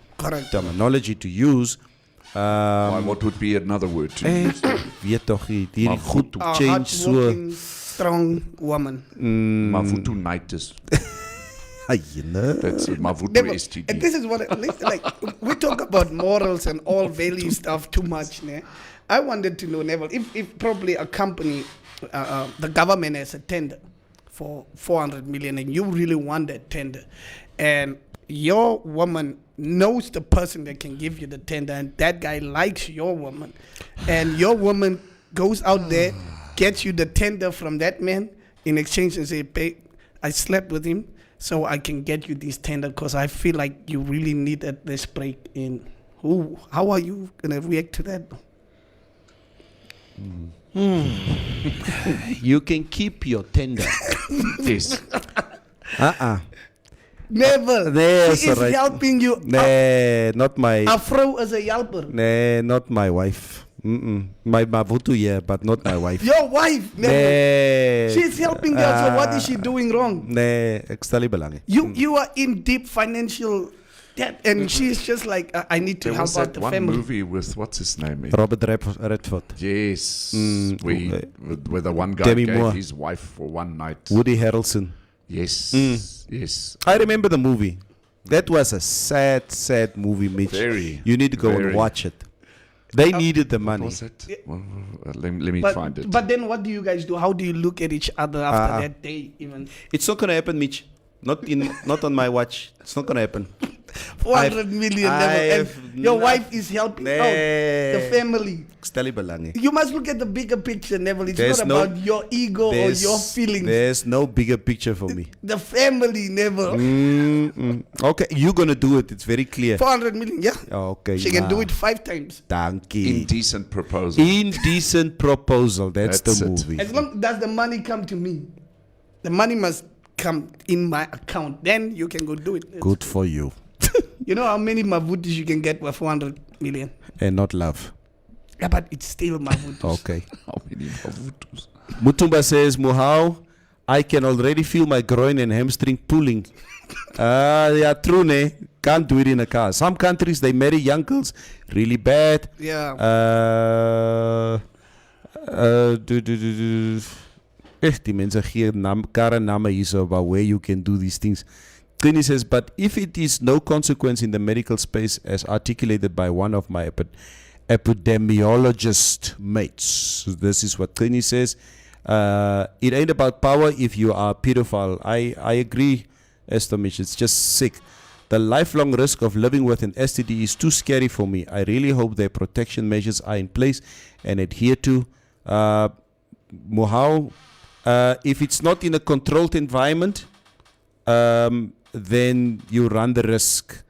Speaker 6: terminology to use.
Speaker 7: What would be another word to use?
Speaker 6: Weet tog hierdie goed
Speaker 8: A
Speaker 6: change so
Speaker 8: hardworking, strong woman.
Speaker 7: Mavutunitis.
Speaker 6: You know.
Speaker 7: That's Mavutu
Speaker 8: Never-
Speaker 7: STD.
Speaker 8: And this is what, like, we talk about morals and all value stuff too much. Ne? I wanted to know, Neville, if probably a company, the government has a tender for 400 million and you really want that tender, and your woman knows the person that can give you the tender, and that guy likes your woman, and your woman goes out there, gets you the tender from that man in exchange and say, babe, I slept with him, so I can get you this tender because I feel like you really need this break in. Ooh, how are you going to react to that?
Speaker 6: You can keep your tender.
Speaker 7: Yes.
Speaker 8: Never.
Speaker 6: Nee,
Speaker 8: She is
Speaker 6: alright.
Speaker 8: helping you.
Speaker 6: Nee, not my.
Speaker 8: Afro as a helper.
Speaker 6: Nee, not my wife. My Mavutu, yeah, but not my wife.
Speaker 8: Your wife. Never.
Speaker 6: Nee.
Speaker 8: She's helping you. So what is she doing wrong?
Speaker 6: Nee, ek stel nie belang nie.
Speaker 8: You are in deep financial debt, and she's just like, I need to
Speaker 7: There
Speaker 8: help
Speaker 7: was
Speaker 8: out
Speaker 7: that
Speaker 8: the
Speaker 7: one
Speaker 8: family.
Speaker 7: movie with, what's his name?
Speaker 6: Robert Redford,
Speaker 7: Yes.
Speaker 6: okay.
Speaker 7: Where the one guy
Speaker 6: Demi
Speaker 7: gave
Speaker 6: Moore.
Speaker 7: his wife for one night.
Speaker 6: Woody Harrelson.
Speaker 7: Yes. Yes.
Speaker 6: I remember the movie. That was a sad movie, Mitch.
Speaker 7: Very,
Speaker 6: You need to go
Speaker 7: very.
Speaker 6: and watch it. They needed the money.
Speaker 7: Was it? Well, let me find it.
Speaker 8: But then what do you guys do? How do you look at each other after that day even?
Speaker 6: It's not gonna happen, Mitch. Not on my watch. It's not gonna happen.
Speaker 8: 400 million never. And your wife is helping out the family.
Speaker 6: Ek stel nie belang nie.
Speaker 8: You must look at the bigger picture, Neville. It's
Speaker 6: There's
Speaker 8: not
Speaker 6: no-
Speaker 8: about your ego or your feelings.
Speaker 6: There's no bigger picture for me.
Speaker 8: The family, Neville.
Speaker 6: Okay, you're gonna do it. It's very clear.
Speaker 8: 400 million, yeah.
Speaker 6: Okay.
Speaker 8: She can do it 5 times.
Speaker 6: Dankie.
Speaker 7: Indecent proposal.
Speaker 6: Indecent proposal. That's
Speaker 7: That's
Speaker 6: the
Speaker 7: it.
Speaker 6: movie.
Speaker 8: As long does the money come to me, the money must come in my account. Then you can go do it.
Speaker 6: Good for you.
Speaker 8: You know how many mavutis you can get with 400 million?
Speaker 6: And not love.
Speaker 8: Yeah, but it's still mavutis.
Speaker 6: Okay.
Speaker 7: How many Mavutus?
Speaker 6: Mutumba says, Muhau, I can already feel my groin and hamstring pulling. Yeah, true, ne? Can't do it in a car. Some countries, they marry young girls really bad.
Speaker 8: Yeah.
Speaker 6: Die mense gee karre name hierso about where you can do these things. Clini says, but if it is no consequence in the medical space as articulated by one of my epidemiologist mates. This is what Clini says. It ain't about power if you are a pedophile. I agree, Estomish. It's just sick. The lifelong risk of living with an STD is too scary for me. I really hope their protection measures are in place and adhered to. Muhau, if it's not in a controlled environment, then you run the risk.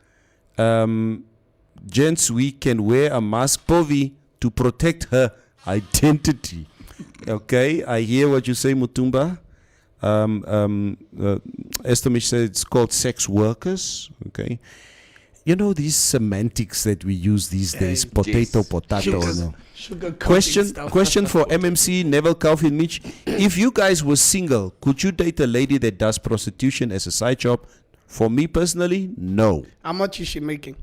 Speaker 6: Gents, we can wear a mask, Povi, to protect her identity. Okay, I hear what you say, Mutumba. Estomish said it's called sex workers. Okay, you know these semantics that we use these days. Potato. No. Question for MMC Neville Kaufman Mitch. If you guys were single, could you date a lady that does prostitution as a side job? For me personally, no.
Speaker 8: How much is she making?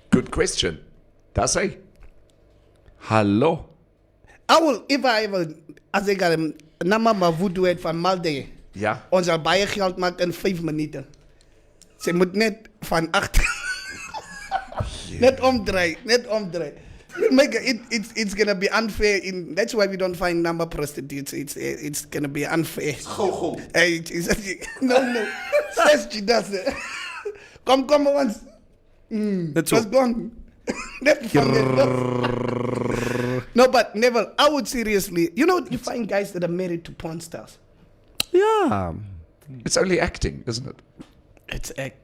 Speaker 7: Good question. Does he? Hallo.
Speaker 8: I will, if I ever, as ik een nama mavudu het van Malde,
Speaker 7: Ja.
Speaker 8: ons zal baie geld maken in 5 minuten. Ze moet net van achter, net omdraaien. It's gonna be unfair. That's why we don't find number prostitutes. It's gonna be unfair.
Speaker 7: Go.
Speaker 8: Hey, no. Says she does it. Come once.
Speaker 6: That's
Speaker 8: Just
Speaker 6: all.
Speaker 8: gone. No, but Neville, I would seriously. You find guys that are married to porn stars.
Speaker 6: Yeah.
Speaker 7: It's only acting, isn't it?
Speaker 8: It's act.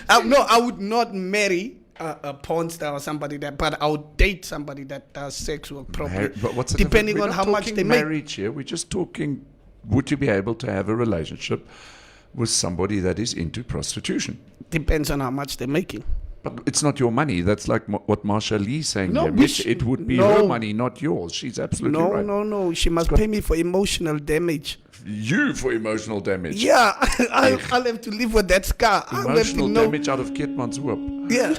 Speaker 8: I would not marry a porn star or somebody but I would date somebody that does sex work properly.
Speaker 7: But what's the
Speaker 8: depending
Speaker 7: difference?
Speaker 8: on
Speaker 7: We're not
Speaker 8: how much
Speaker 7: talking
Speaker 8: they make.
Speaker 7: marriage here. We're just talking. Would you be able to have a relationship with somebody that is into prostitution?
Speaker 8: Depends on how much they're making.
Speaker 7: But it's not your money. That's like what Marsha Lee's saying
Speaker 8: No,
Speaker 7: here.
Speaker 8: which-
Speaker 7: It would be
Speaker 8: no.
Speaker 7: her money, not yours. She's absolutely right.
Speaker 8: No. She must pay me for emotional damage.
Speaker 7: You for emotional damage.
Speaker 8: Yeah, I'll have to live with that scar. I'll have to
Speaker 7: Emotional
Speaker 8: know.
Speaker 7: damage out of Keetman's whoop.
Speaker 8: Yeah.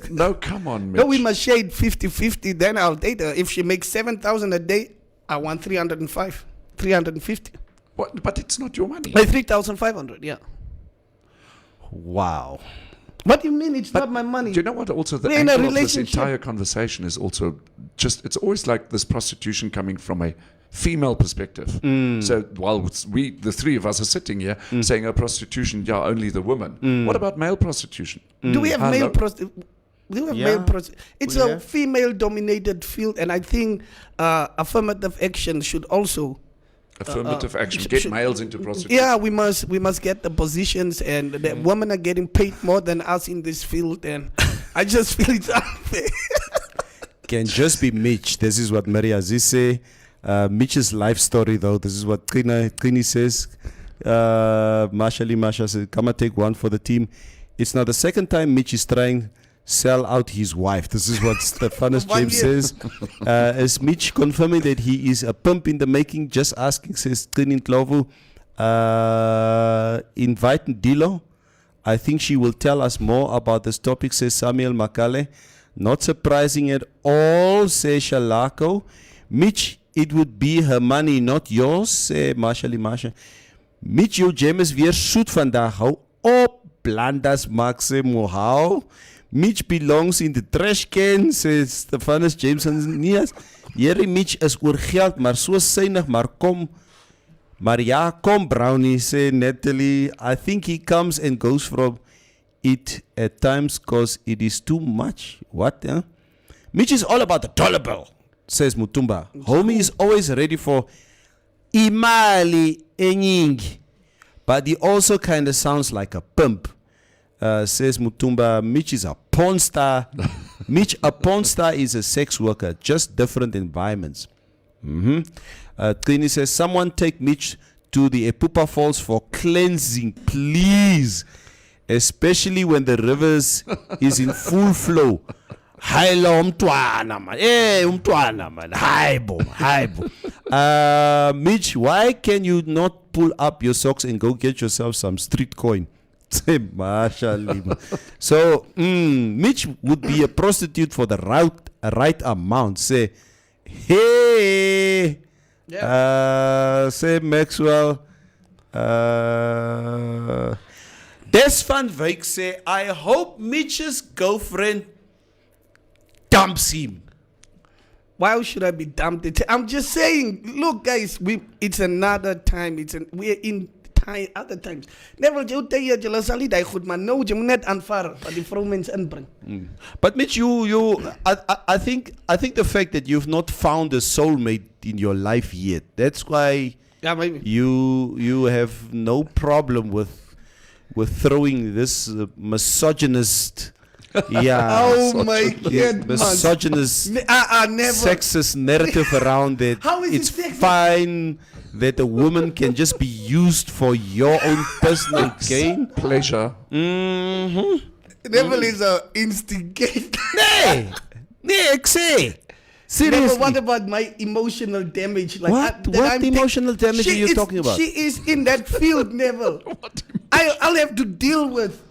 Speaker 7: No, come on, Mitch.
Speaker 8: No, we must shade 50-50. Then I'll date her. If she makes 7,000 a day, I want 305, 350.
Speaker 7: What? But it's not your money.
Speaker 8: Like 3,500, yeah.
Speaker 6: Wow.
Speaker 8: What do you mean it's not my money?
Speaker 7: Do you know what? Also, the
Speaker 8: We're in a
Speaker 7: angle of this
Speaker 8: relationship.
Speaker 7: entire conversation is also just, it's always like this prostitution coming from a female perspective. So while the three of us are sitting here saying, oh, prostitution, yeah, only the woman. What about male prostitution?
Speaker 8: Do we have
Speaker 7: Hello?
Speaker 8: male prostitution? Do we have
Speaker 6: Yeah,
Speaker 8: male prostitution? It's
Speaker 6: we
Speaker 8: a
Speaker 6: have.
Speaker 8: female-dominated field, and I think affirmative action should also.
Speaker 7: Affirmative action, get males into prostitution.
Speaker 8: Yeah, we must get the positions, and the women are getting paid more than us in this field, and I just feel it's unfair.
Speaker 6: Can just be Mitch. This is what Maria Aziz say. Mitch's life story, though. This is what Trini says. Masha says, come and take one for the team. It's now the second time Mitch is trying sell out his wife. This is what Stephanus
Speaker 8: 1
Speaker 6: James
Speaker 8: year.
Speaker 6: says. Is Mitch confirming that he is a pimp in the making? Just asking, says Trini Tlovu. Invite Dilo. I think she will tell us more about this topic, says Samuel Makale. Not surprising at all, says Shalako. Mitch, it would be her money, not yours, say Masha. Mitch, jou jam is weer soet vandag. Hou op, blandas maak sê mohau. Mitch belongs in the trash can, says Stephanus Jameson. Nias. Hierdie Mitch is oor geld, maar so synig, maar kom. Maar ja, kom Brownie, say Natalie. I think he comes and goes from it at times because it is too much. What? Huh? Mitch is all about the dollar bill, says Mutumba. Homie is always ready for imali enyingi, but he also kind of sounds like a pimp, says Mutumba. Mitch is a porn star. Mitch, a porn star is a sex worker, just different environments. Trini says, someone take Mitch to the Epupa Falls for cleansing, please. Especially when the rivers is in full flow. Hailo umtwana man. Umtwana man. Haibo. Mitch, why can you not pull up your socks and go get yourself some street coin? Say mashallah. So, Mitch would be a prostitute for the right amount. Say, hey. Say Maxwell. Des van Wyk say, I hope Mitch's girlfriend dumps him.
Speaker 8: Why should I be dumped? I'm just saying, look guys, it's another time. We're in other times. Never jy tell jy hulle sal nie daai goed maar nou jy moet net aanvaar wat die vroumens inbring.
Speaker 6: But Mitch, I think the fact that you've not found a soulmate in your life yet, that's why
Speaker 8: maybe.
Speaker 6: you have no problem with throwing this misogynist
Speaker 8: Oh my God,
Speaker 6: misogynist
Speaker 8: never.
Speaker 6: sexist narrative around it.
Speaker 8: How is
Speaker 6: it's
Speaker 8: it sexist?
Speaker 6: fine that a woman can just be used for your own personal gain.
Speaker 7: Pleasure.
Speaker 8: Neville is a instigator.
Speaker 6: Nee, ek sê.
Speaker 8: Neville,
Speaker 6: Seriously.
Speaker 8: what about my emotional damage? Like
Speaker 6: What?
Speaker 8: that
Speaker 6: What
Speaker 8: I'm
Speaker 6: emotional damage are you talking about?
Speaker 8: She is in that field, Neville. I'll have to deal with.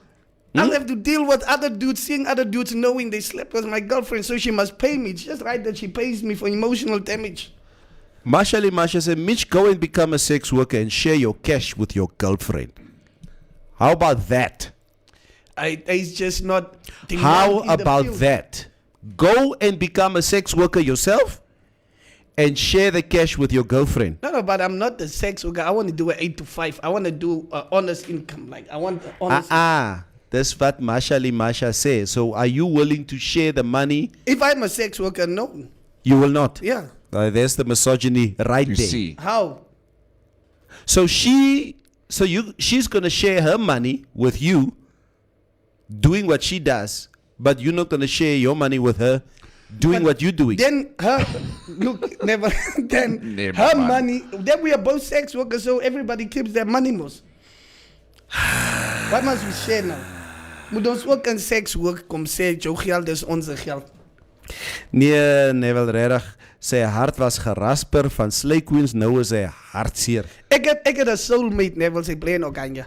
Speaker 8: I'll have to deal with other dudes, seeing other dudes knowing they slept with my girlfriend, so she must pay me. It's just right that she pays me for emotional damage.
Speaker 6: Masha said, Mitch, go and become a sex worker and share your cash with your girlfriend. How about that?
Speaker 8: It's just not.
Speaker 6: How
Speaker 8: in the
Speaker 6: about
Speaker 8: field.
Speaker 6: that? Go and become a sex worker yourself and share the cash with your girlfriend.
Speaker 8: No, but I'm not the sex worker. I want to do an 8 to 5. I want to do honest income. Like I want honest.
Speaker 6: That's what Masha says. So are you willing to share the money?
Speaker 8: If I'm a sex worker, no.
Speaker 6: You will not.
Speaker 8: Yeah.
Speaker 6: There's the misogyny right
Speaker 7: You
Speaker 6: there.
Speaker 7: see.
Speaker 8: How?
Speaker 6: So she's going to share her money with you doing what she does, but you're not going to share your money with her doing what you're doing.
Speaker 8: Then her look never. Then
Speaker 7: Never
Speaker 8: her
Speaker 7: mind.
Speaker 8: money. Then we are both sex workers, so everybody keeps their money most. What must we share now? Moet ons ook in seks work kom sê jou geld is ons geld.
Speaker 6: Nee, Neville regtig, sy hart was gerasper van Slay Queens, nou is hy hartseer.
Speaker 8: Ek het 'n soulmate, Neville, sy bly in Okanja.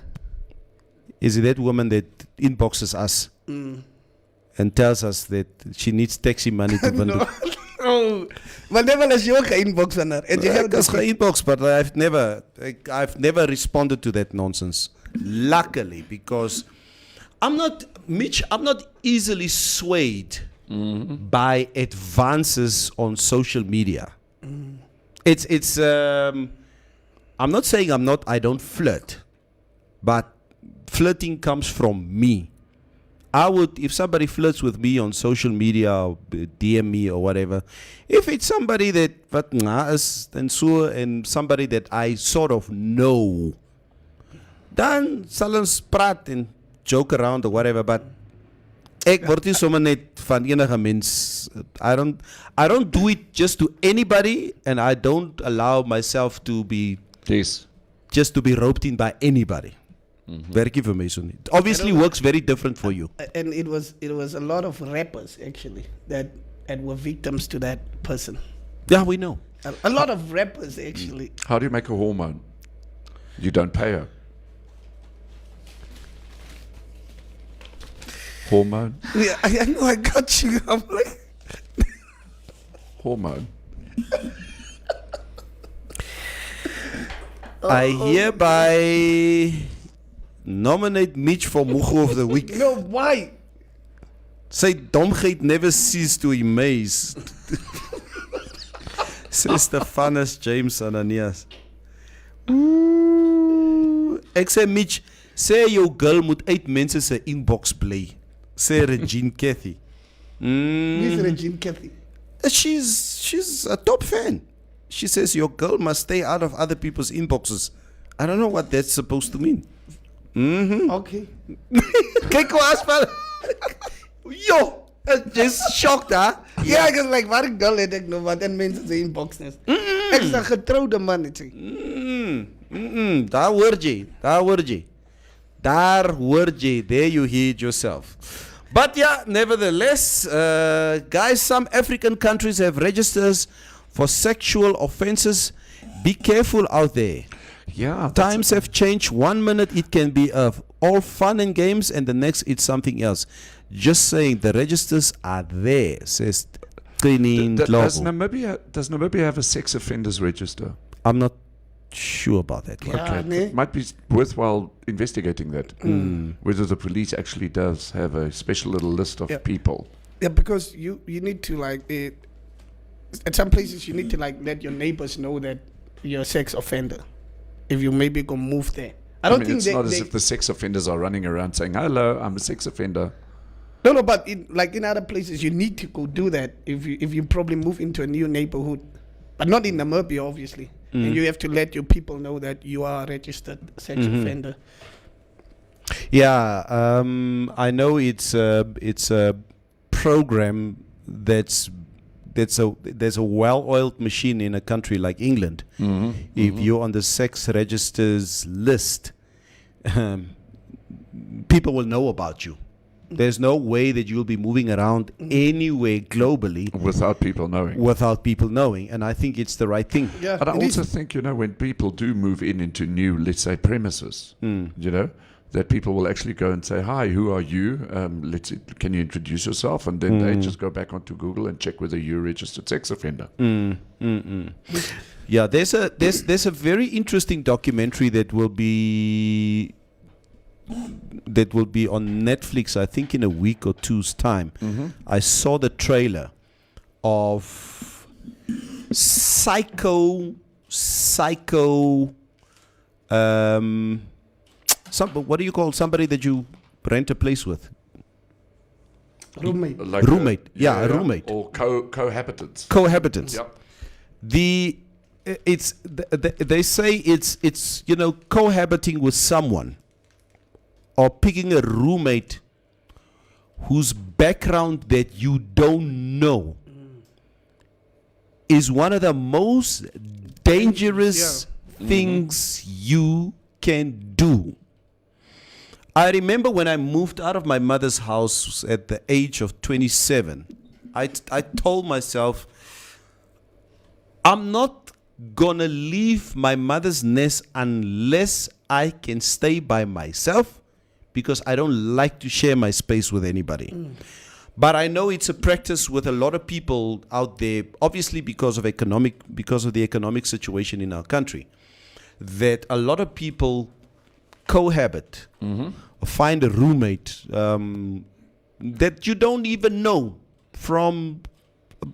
Speaker 6: Is it that woman that inboxes us and tells us that she needs taxi money to Bundu?
Speaker 8: No. Oh, maar nevertheless, je ook geen inbox van haar. En je
Speaker 6: Ik
Speaker 8: hebt
Speaker 6: was inbox, but I've never responded to that nonsense. Luckily, because I'm not easily swayed by advances on social media. It's I'm not saying I don't flirt, but flirting comes from me. I would, if somebody flirts with me on social media or DM me or whatever, if it's somebody that wat na is and so, and somebody that I sort of know, dan sal ons praat en joke around or whatever, but ek word nie sommer net van enige mens. I don't do it just to anybody, and I don't allow myself to be just to be roped in by anybody. Werk nie vir my so nie. It obviously works very different for you.
Speaker 8: And it was a lot of rappers actually that were victims to that person.
Speaker 6: Yeah, we know.
Speaker 8: A lot of rappers actually.
Speaker 7: How do you make a hormone? You don't pay her. Hormone?
Speaker 8: Yeah, I know I got you. I'm like,
Speaker 7: Hormone.
Speaker 6: I hereby nominate Mitch for Mugu of the Week.
Speaker 8: no, why?
Speaker 6: Sy domheid never cease to amaze. Says Stephanus James Ananias. Ooh. Ek sê Mitch, sê jou girl moet uit mense se inbox bly. Sê Regine Cathy.
Speaker 8: Who's Regine Cathy?
Speaker 6: She's a top fan. She says your girl must stay out of other people's inboxes. I don't know what that's supposed to mean.
Speaker 8: Okay.
Speaker 6: Kyk hoe asfal. Yo, just shocked, huh?
Speaker 8: Ja, ek is like, waar ek girl het ek nou wat in mense se inbox is. Ek is 'n getroude man, het sy.
Speaker 6: Daar hoor jy. There you hear it yourself. But yeah, nevertheless, guys, some African countries have registers for sexual offenses. Be careful out there.
Speaker 7: Yeah.
Speaker 6: Times have changed. 1 minute it can be all fun and games, and the next it's something else. Just saying, the registers are there, says Cleaning
Speaker 7: Does
Speaker 6: Global.
Speaker 7: Namibia have a sex offenders register?
Speaker 6: I'm not sure about that one.
Speaker 8: Ja, nee.
Speaker 7: It might be worthwhile investigating that. Whether the police actually does have a special little list of
Speaker 8: Yeah.
Speaker 7: people.
Speaker 8: Yeah, because you need to like at some places you need to like let your neighbors know that you're a sex offender. If you maybe go move there. I don't think
Speaker 7: it's not as if the sex offenders are running around saying, "Hello, I'm a sex offender."
Speaker 8: No, but in other places you need to go do that if you probably move into a new neighborhood, but not in Namibia, obviously. And you have to let your people know that you are a registered sex offender.
Speaker 6: Yeah, I know it's a program there's a well-oiled machine in a country like England. If you're on the sex registers list, people will know about you. There's no way that you'll be moving around anywhere globally
Speaker 7: Without people knowing.
Speaker 6: and I think it's the right thing.
Speaker 8: Yeah,
Speaker 7: But I
Speaker 8: it is.
Speaker 7: also think, when people do move into new, let's say, premises, that people will actually go and say, "Hi, who are you? Can you introduce yourself?" And then they just go back onto Google and check whether you're a registered sex offender.
Speaker 6: Yeah, there's a very interesting documentary that will be on Netflix, I think in a week or two's time. I saw the trailer of psycho what do you call somebody that you rent a place with?
Speaker 8: Roommate.
Speaker 7: Like
Speaker 6: Roommate. A roommate.
Speaker 7: Or cohabitants.
Speaker 6: Cohabitants.
Speaker 7: Yep.
Speaker 6: They say it's cohabiting with someone or picking a roommate whose background that you don't know is one of the most dangerous things you can do. I remember when I moved out of my mother's house at the age of 27, I told myself, I'm not gonna leave my mother's nest unless I can stay by myself, because I don't like to share my space with anybody. But I know it's a practice with a lot of people out there, obviously because of the economic situation in our country, that a lot of people cohabit or find a roommate that you don't even know from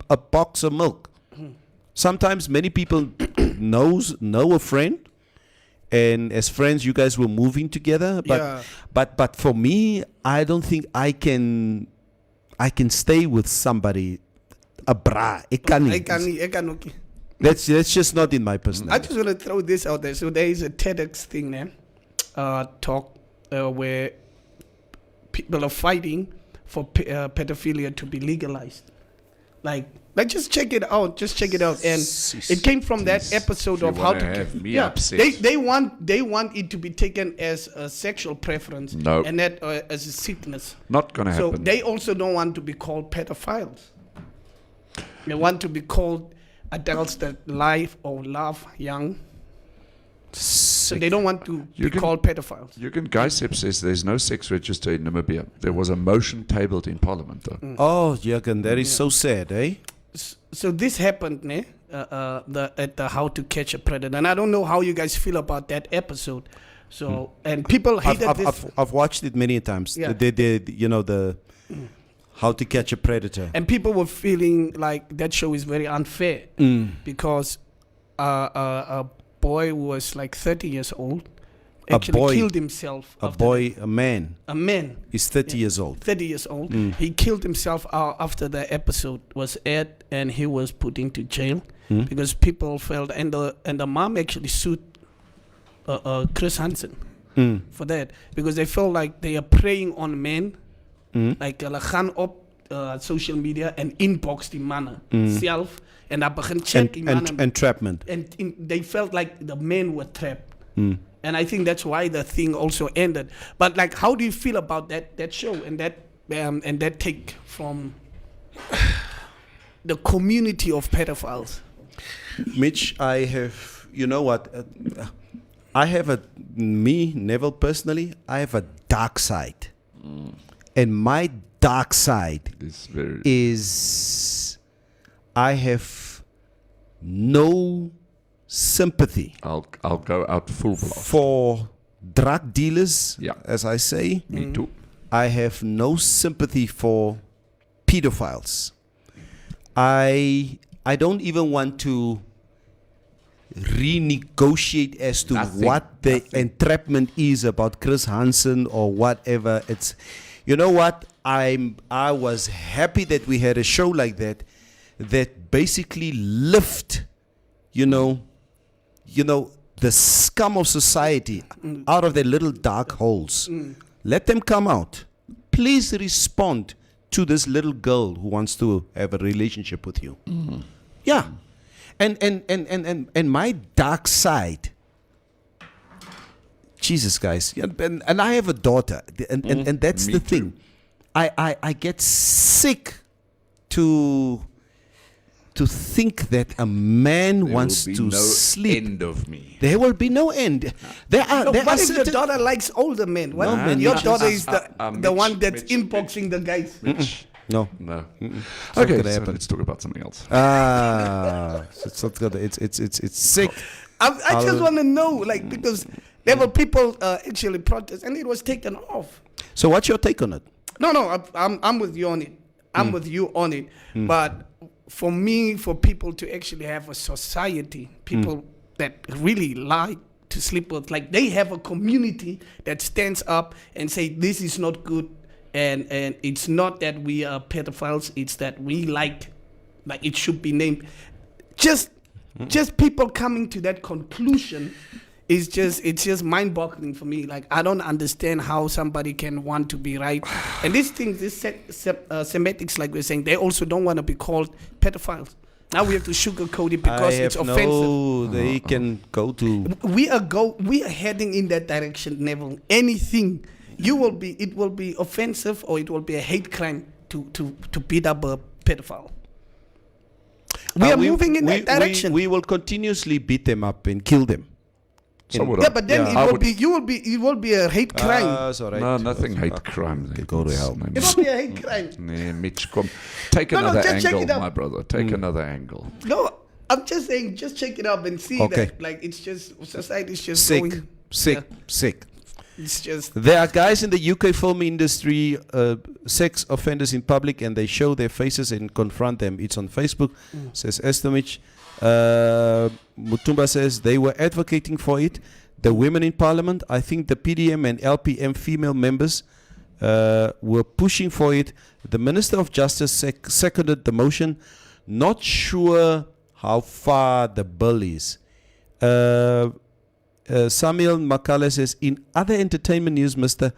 Speaker 6: a box of milk. Sometimes many people know a friend, and as friends you guys were moving together. But for me, I don't think I can stay with somebody. That's just not in my personality.
Speaker 8: I just want to throw this out there. So there is a TEDx thing there, talk where people are fighting for pedophilia to be legalized. Like just check it out. Just check it out. And it came from that episode of How to
Speaker 7: have me upset.
Speaker 8: They want it to be taken as a sexual preference,
Speaker 7: No.
Speaker 8: and not as a sickness.
Speaker 7: Not gonna
Speaker 8: So
Speaker 7: happen.
Speaker 8: they also don't want to be called pedophiles. They want to be called adults that live or love young. So they don't want to be called pedophiles.
Speaker 7: Jürgen Geisep says there's no sex register in Namibia. There was a motion tabled in Parliament, though.
Speaker 6: Oh, Jürgen, that is so sad, eh?
Speaker 8: So this happened at the How to Catch a Predator. And I don't know how you guys feel about that episode. So, and people hated this.
Speaker 6: I've watched it many times.
Speaker 8: Yeah.
Speaker 6: The How to Catch a Predator.
Speaker 8: And people were feeling like that show is very unfair because a boy who was like 30 years old actually killed himself.
Speaker 6: A man.
Speaker 8: A man.
Speaker 6: He's 30 years old.
Speaker 8: 30 years old. He killed himself after the episode was aired, and he was put into jail because people felt, and the mom actually sued Chris Hansen for that, because they felt like they are preying on men. Like hulle gaan op social media and inbox die manne self, and dan begin chat die manne.
Speaker 6: Entrapment.
Speaker 8: And they felt like the men were trapped. And I think that's why the thing also ended. But like, how do you feel about that show and that take from the community of pedophiles?
Speaker 6: Mitch, I have, you know what? I have Neville personally, I have a dark side. And my dark side is I have no sympathy.
Speaker 7: I'll go out full blast.
Speaker 6: For drug dealers,
Speaker 7: Yeah.
Speaker 6: as I say.
Speaker 7: Me too.
Speaker 6: I have no sympathy for pedophiles. I don't even want to renegotiate as to what the entrapment is about Chris Hansen or whatever. It's, you know what? I was happy that we had a show like that basically lift, the scum of society out of their little dark holes. Let them come out. Please respond to this little girl who wants to have a relationship with you. Yeah. And my dark side, Jesus, guys, and I have a daughter, and that's the thing. I get sick to think that a man wants to sleep.
Speaker 7: End of me.
Speaker 6: There will be no end. There are
Speaker 8: What if your
Speaker 6: certain-
Speaker 8: daughter likes older men? What?
Speaker 6: No, man,
Speaker 8: Your
Speaker 6: Mitch,
Speaker 8: daughter is the
Speaker 7: Mitch,
Speaker 8: one that's
Speaker 7: Mitch,
Speaker 8: inboxing the guys.
Speaker 6: No.
Speaker 7: No.
Speaker 6: not
Speaker 7: Okay,
Speaker 6: gonna
Speaker 7: so
Speaker 6: happen.
Speaker 7: let's talk about something else.
Speaker 6: It's not gonna. It's sick.
Speaker 8: I just want to know, like, because there were people actually protest, and it was taken off.
Speaker 6: So what's your take on it?
Speaker 8: No, I'm with you on it. I'm with you on it. But for me, for people to actually have a society, people that really like to sleep with, like they have a community that stands up and say this is not good, and it's not that we are pedophiles, it's that we like it should be named. Just people coming to that conclusion is just mind-boggling for me. Like, I don't understand how somebody can want to be right. And these things, Semitics, like we're saying, they also don't want to be called pedophiles. Now we have to sugarcoat it because it's offensive.
Speaker 6: No, they can go to.
Speaker 8: We are heading in that direction, Neville. Anything, it will be offensive, or it will be a hate crime to beat up a pedophile. We are moving in that direction.
Speaker 6: We will continuously beat them up and kill them.
Speaker 7: would
Speaker 8: Yeah,
Speaker 7: I.
Speaker 8: but then
Speaker 6: Yeah.
Speaker 8: it will be a hate crime.
Speaker 6: It's all right.
Speaker 7: No, nothing hate crime.
Speaker 6: Okay, go to hell.
Speaker 8: It will be a hate crime.
Speaker 7: Nee, Mitch, come. Take
Speaker 8: No,
Speaker 7: another
Speaker 8: just check
Speaker 7: angle,
Speaker 8: it out.
Speaker 7: my brother. Take another angle.
Speaker 8: No, I'm just saying, just check it up and see
Speaker 6: Okay.
Speaker 8: that. Like, it's just society's just
Speaker 6: Sick,
Speaker 8: going.
Speaker 6: sick,
Speaker 8: Yeah.
Speaker 6: sick.
Speaker 8: It's just
Speaker 6: There are guys in the UK film industry, sex offenders in public, and they show their faces and confront them. It's on Facebook, says Estomich. Mutumba says they were advocating for it. The women in parliament, I think the PDM and LPM female members were pushing for it. The Minister of Justice seconded the motion. Not sure how far the bill is. Samuel Makale says, in other entertainment news, Mr.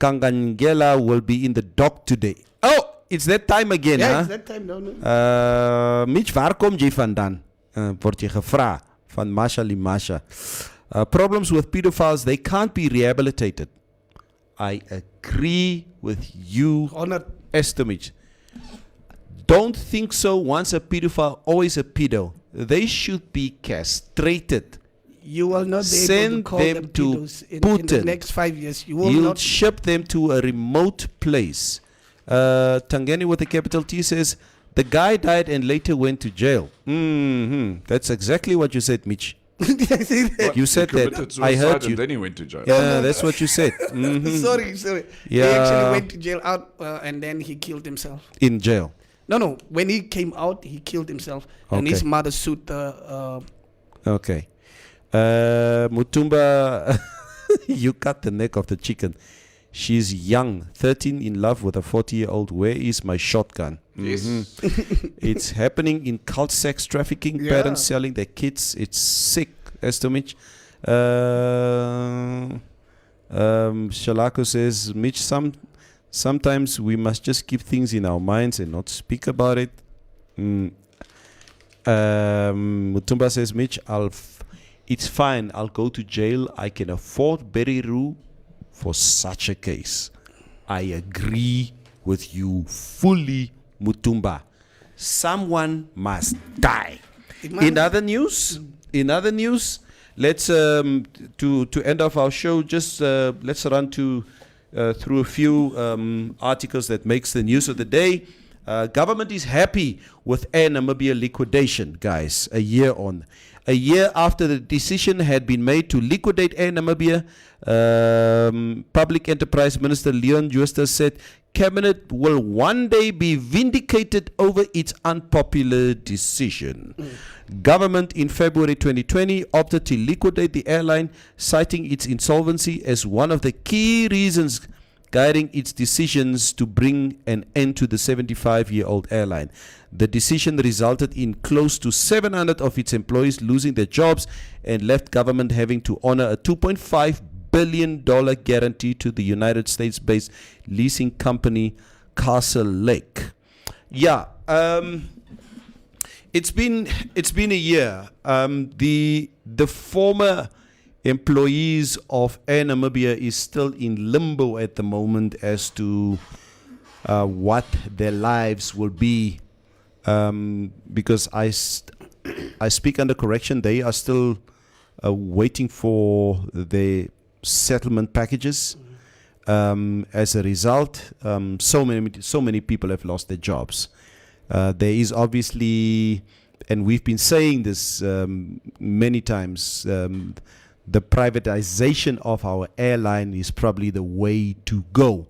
Speaker 6: Kangangela will be in the dock today. Oh, it's that time again,
Speaker 8: yeah,
Speaker 6: huh?
Speaker 8: it's that time now. No?
Speaker 6: Mitch, waar kom jy vandaan? Word jy gevra van Masha Limasha. Problems with pedophiles, they can't be rehabilitated. I agree with you,
Speaker 8: Honor.
Speaker 6: Estomich. Don't think so. Once a pedophile, always a pedo. They should be castrated.
Speaker 8: You will not be able to
Speaker 6: Send
Speaker 8: call
Speaker 6: them
Speaker 8: them
Speaker 6: to
Speaker 8: pedos in the
Speaker 6: Putin.
Speaker 8: next 5 years. You will
Speaker 6: You'll
Speaker 8: not.
Speaker 6: ship them to a remote place. Tangani with a capital T says, the guy died and later went to jail. That's exactly what you said, Mitch.
Speaker 8: Did I say that?
Speaker 6: You said
Speaker 7: He
Speaker 6: that.
Speaker 7: committed
Speaker 6: I heard
Speaker 7: suicide
Speaker 6: you.
Speaker 7: and then he went to jail.
Speaker 6: Yeah, that's what you said. Mhm.
Speaker 8: Sorry. He
Speaker 6: Yeah.
Speaker 8: actually went to jail out and then he killed himself.
Speaker 6: In jail.
Speaker 8: No. When he came out, he killed himself. And his
Speaker 6: Okay.
Speaker 8: mother sued the.
Speaker 6: Okay. Mutumba, you cut the neck of the chicken. She's young, 13, in love with a 40-year-old. Where is my shotgun?
Speaker 7: Yes.
Speaker 6: It's happening in cult sex trafficking,
Speaker 8: Yeah.
Speaker 6: parents selling their kids. It's sick, Estomich. Shalako says, Mitch, sometimes we must just keep things in our minds and not speak about it. Mutumba says, Mitch, it's fine. I'll go to jail. I can afford Beriru for such a case. I agree with you fully, Mutumba. Someone must die. In other news, let's to end off our show. Just let's run through a few articles that makes the news of the day. Government is happy with Air Namibia liquidation, guys. A year after the decision had been made to liquidate Air Namibia, Public Enterprise Minister Leon Jooste said Cabinet will one day be vindicated over its unpopular decision. Government in February 2020 opted to liquidate the airline, citing its insolvency as one of the key reasons guiding its decisions to bring an end to the 75-year-old airline. The decision resulted in close to 700 of its employees losing their jobs and left government having to honor a $2.5 billion guarantee to the United States-based leasing company Castle Lake. Yeah, it's been a year. The former employees of Air Namibia is still in limbo at the moment as to what their lives will be, because I speak under correction. They are still waiting for their settlement packages. As a result, so many people have lost their jobs. There is obviously, and we've been saying this many times, the privatization of our airline is probably the way to go.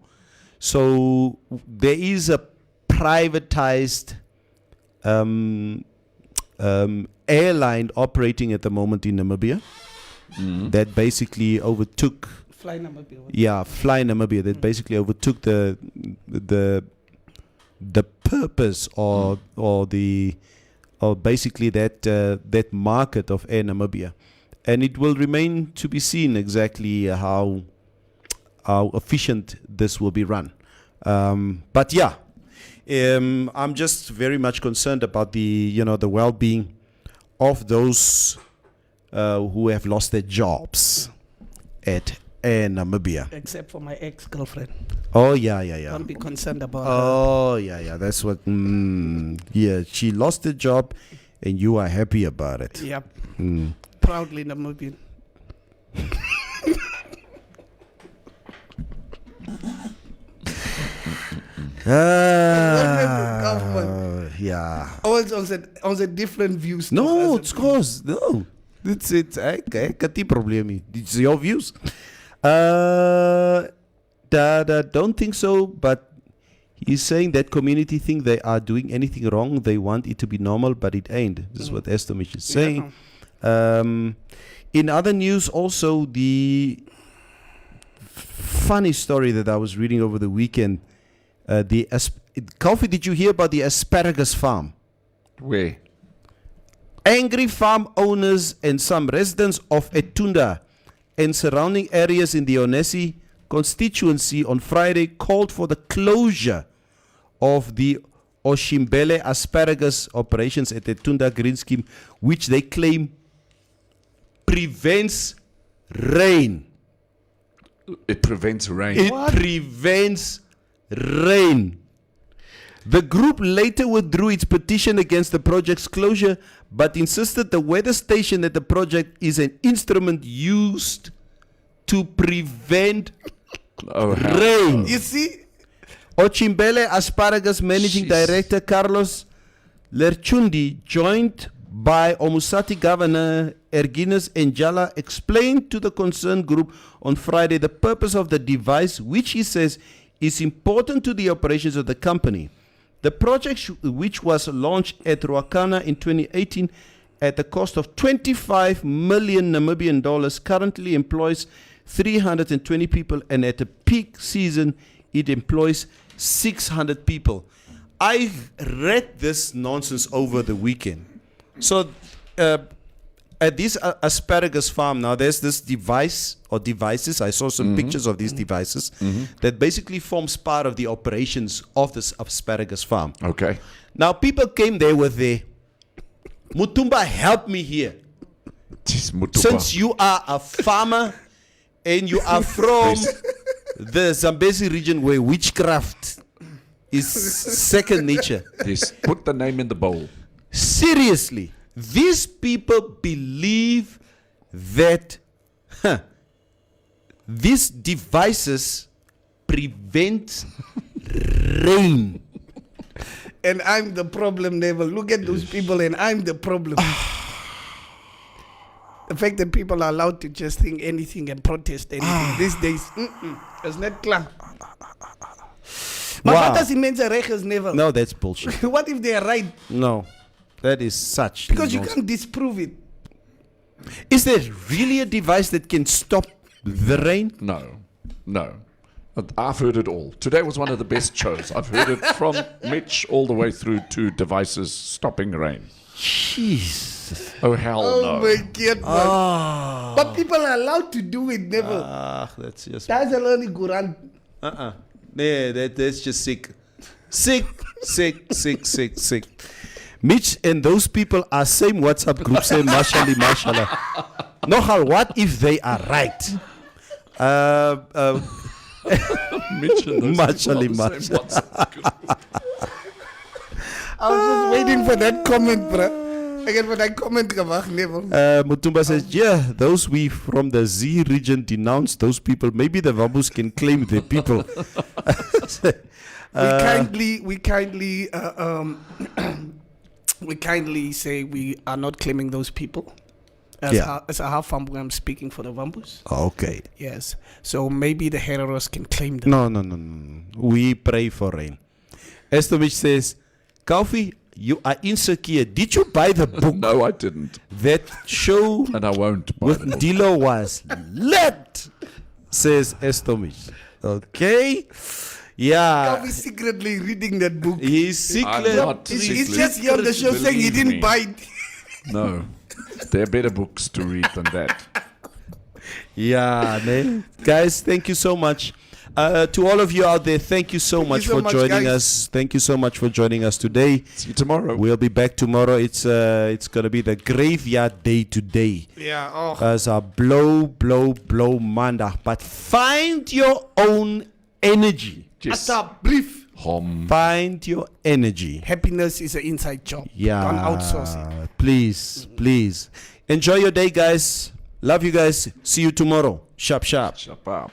Speaker 6: So there is a privatized airline operating at the moment in Namibia that basically overtook.
Speaker 8: Fly Namibia.
Speaker 6: Yeah, Fly Namibia. That basically overtook the purpose or basically that market of Air Namibia. And it will remain to be seen exactly how efficient this will be run. But yeah, I'm just very much concerned about the well-being of those who have lost their jobs at Air Namibia.
Speaker 8: Except for my ex-girlfriend.
Speaker 6: Oh yeah.
Speaker 8: Don't be concerned about her.
Speaker 6: Oh yeah. That's what. Yeah, she lost her job, and you are happy about it.
Speaker 8: Yep. Proudly Namibian.
Speaker 6: Yeah.
Speaker 8: Onze different views.
Speaker 6: No,
Speaker 8: toch,
Speaker 6: it's course. No. It's ek het die probleem nie. It's your views. Don't think so, but he's saying that community think they are doing anything wrong. They want it to be normal, but it ain't. This is what Estomich is saying. In other news, also the funny story that I was reading over the weekend. Kofi, did you hear about the asparagus farm?
Speaker 7: Where?
Speaker 6: Angry farm owners and some residents of Etunda and surrounding areas in the Onesi constituency on Friday called for the closure of the Oshimbele asparagus operations at Etunda Green Scheme, which they claim prevents rain.
Speaker 7: It prevents rain.
Speaker 6: It prevents rain. The group later withdrew its petition against the project's closure, but insisted the weather station at the project is an instrument used to prevent rain.
Speaker 8: You see?
Speaker 6: Ochimbele Asparagus Managing Director Carlos Lerchundi, joined by Omusati Governor Erginus Njala, explained to the concerned group on Friday the purpose of the device, which he says is important to the operations of the company. The project, which was launched at Ruakana in 2018 at the cost of 25 million Namibian dollars, currently employs 320 people, and at a peak season, it employs 600 people. I read this nonsense over the weekend. So, at this asparagus farm now, there's this device or devices. I saw some pictures of these devices that basically forms part of the operations of this asparagus farm.
Speaker 7: Okay.
Speaker 6: Now, people came there with their Mutumba, help me here.
Speaker 7: Jeez, Mutumba.
Speaker 6: Since you are a farmer and you are from the Zambezi region where witchcraft is second nature.
Speaker 7: Yes. Put the name in the bowl.
Speaker 6: Seriously, these people believe that these devices prevent rain.
Speaker 8: And I'm the problem, never. Look at those people, and I'm the problem. The fact that people are allowed to just think anything and protest anything these days, it's not clear. But
Speaker 6: Wow.
Speaker 8: what does it mean to Regis never?
Speaker 6: No, that's bullshit.
Speaker 8: What if they are right?
Speaker 6: No, that is such.
Speaker 8: Because you
Speaker 6: nonsense.
Speaker 8: can't disprove it.
Speaker 6: Is there really a device that can stop the rain?
Speaker 7: No. I've heard it all. Today was one of the best shows. I've heard it from Mitch all the way through to devices stopping rain.
Speaker 6: Jesus.
Speaker 7: Oh, hell
Speaker 8: Oh
Speaker 7: no.
Speaker 8: my God, man. But people are allowed to do it, never.
Speaker 6: That's just.
Speaker 8: That's a learning Quran.
Speaker 6: Yeah, that's just sick. Sick. Mitch and those people are same WhatsApp group saying mashallah. Nogal, what if they are right?
Speaker 7: Mitch and those
Speaker 6: Mashallah,
Speaker 7: people are the same WhatsApp group.
Speaker 8: I was just waiting for that comment, bro. Again, for that comment, gewag, never.
Speaker 6: Mutumba says, yeah, those we from the Z region denounce those people. Maybe the Wambus can claim their people.
Speaker 8: We kindly say we are not claiming those people. As a half Wambu, I'm speaking for the Wambus.
Speaker 6: Okay.
Speaker 8: Yes. So maybe the Hereros can claim them.
Speaker 6: No. We pray for rain. Estomich says, Kofi, you are insecure. Did you buy the book?
Speaker 7: No, I didn't.
Speaker 6: That show
Speaker 7: And I won't.
Speaker 6: with Dilo was lit, says Estomich. Okay. Yeah.
Speaker 8: Are we secretly reading that book?
Speaker 6: He's secret.
Speaker 7: I'm not
Speaker 8: He's just here on the show saying he
Speaker 7: Believe
Speaker 8: didn't
Speaker 7: me.
Speaker 8: buy it.
Speaker 7: No. There are better books to read than that.
Speaker 6: Yeah, man. Guys, thank you so much. To all of you out there, thank you so much
Speaker 8: so
Speaker 6: for
Speaker 8: much,
Speaker 6: joining
Speaker 8: guys.
Speaker 6: us. Thank you so much for joining us today.
Speaker 7: See you tomorrow.
Speaker 6: We'll be back tomorrow. It's gonna be the graveyard day today.
Speaker 8: Yeah. Oh.
Speaker 6: As a blow manda. But find your own energy.
Speaker 7: Yes.
Speaker 8: Brief.
Speaker 7: Hom.
Speaker 6: Find your energy.
Speaker 8: Happiness is an inside job.
Speaker 6: Yeah.
Speaker 8: Don't outsource it.
Speaker 6: Please. Enjoy your day, guys. Love you guys. See you tomorrow. Sharp, sharp.
Speaker 7: Sharp up.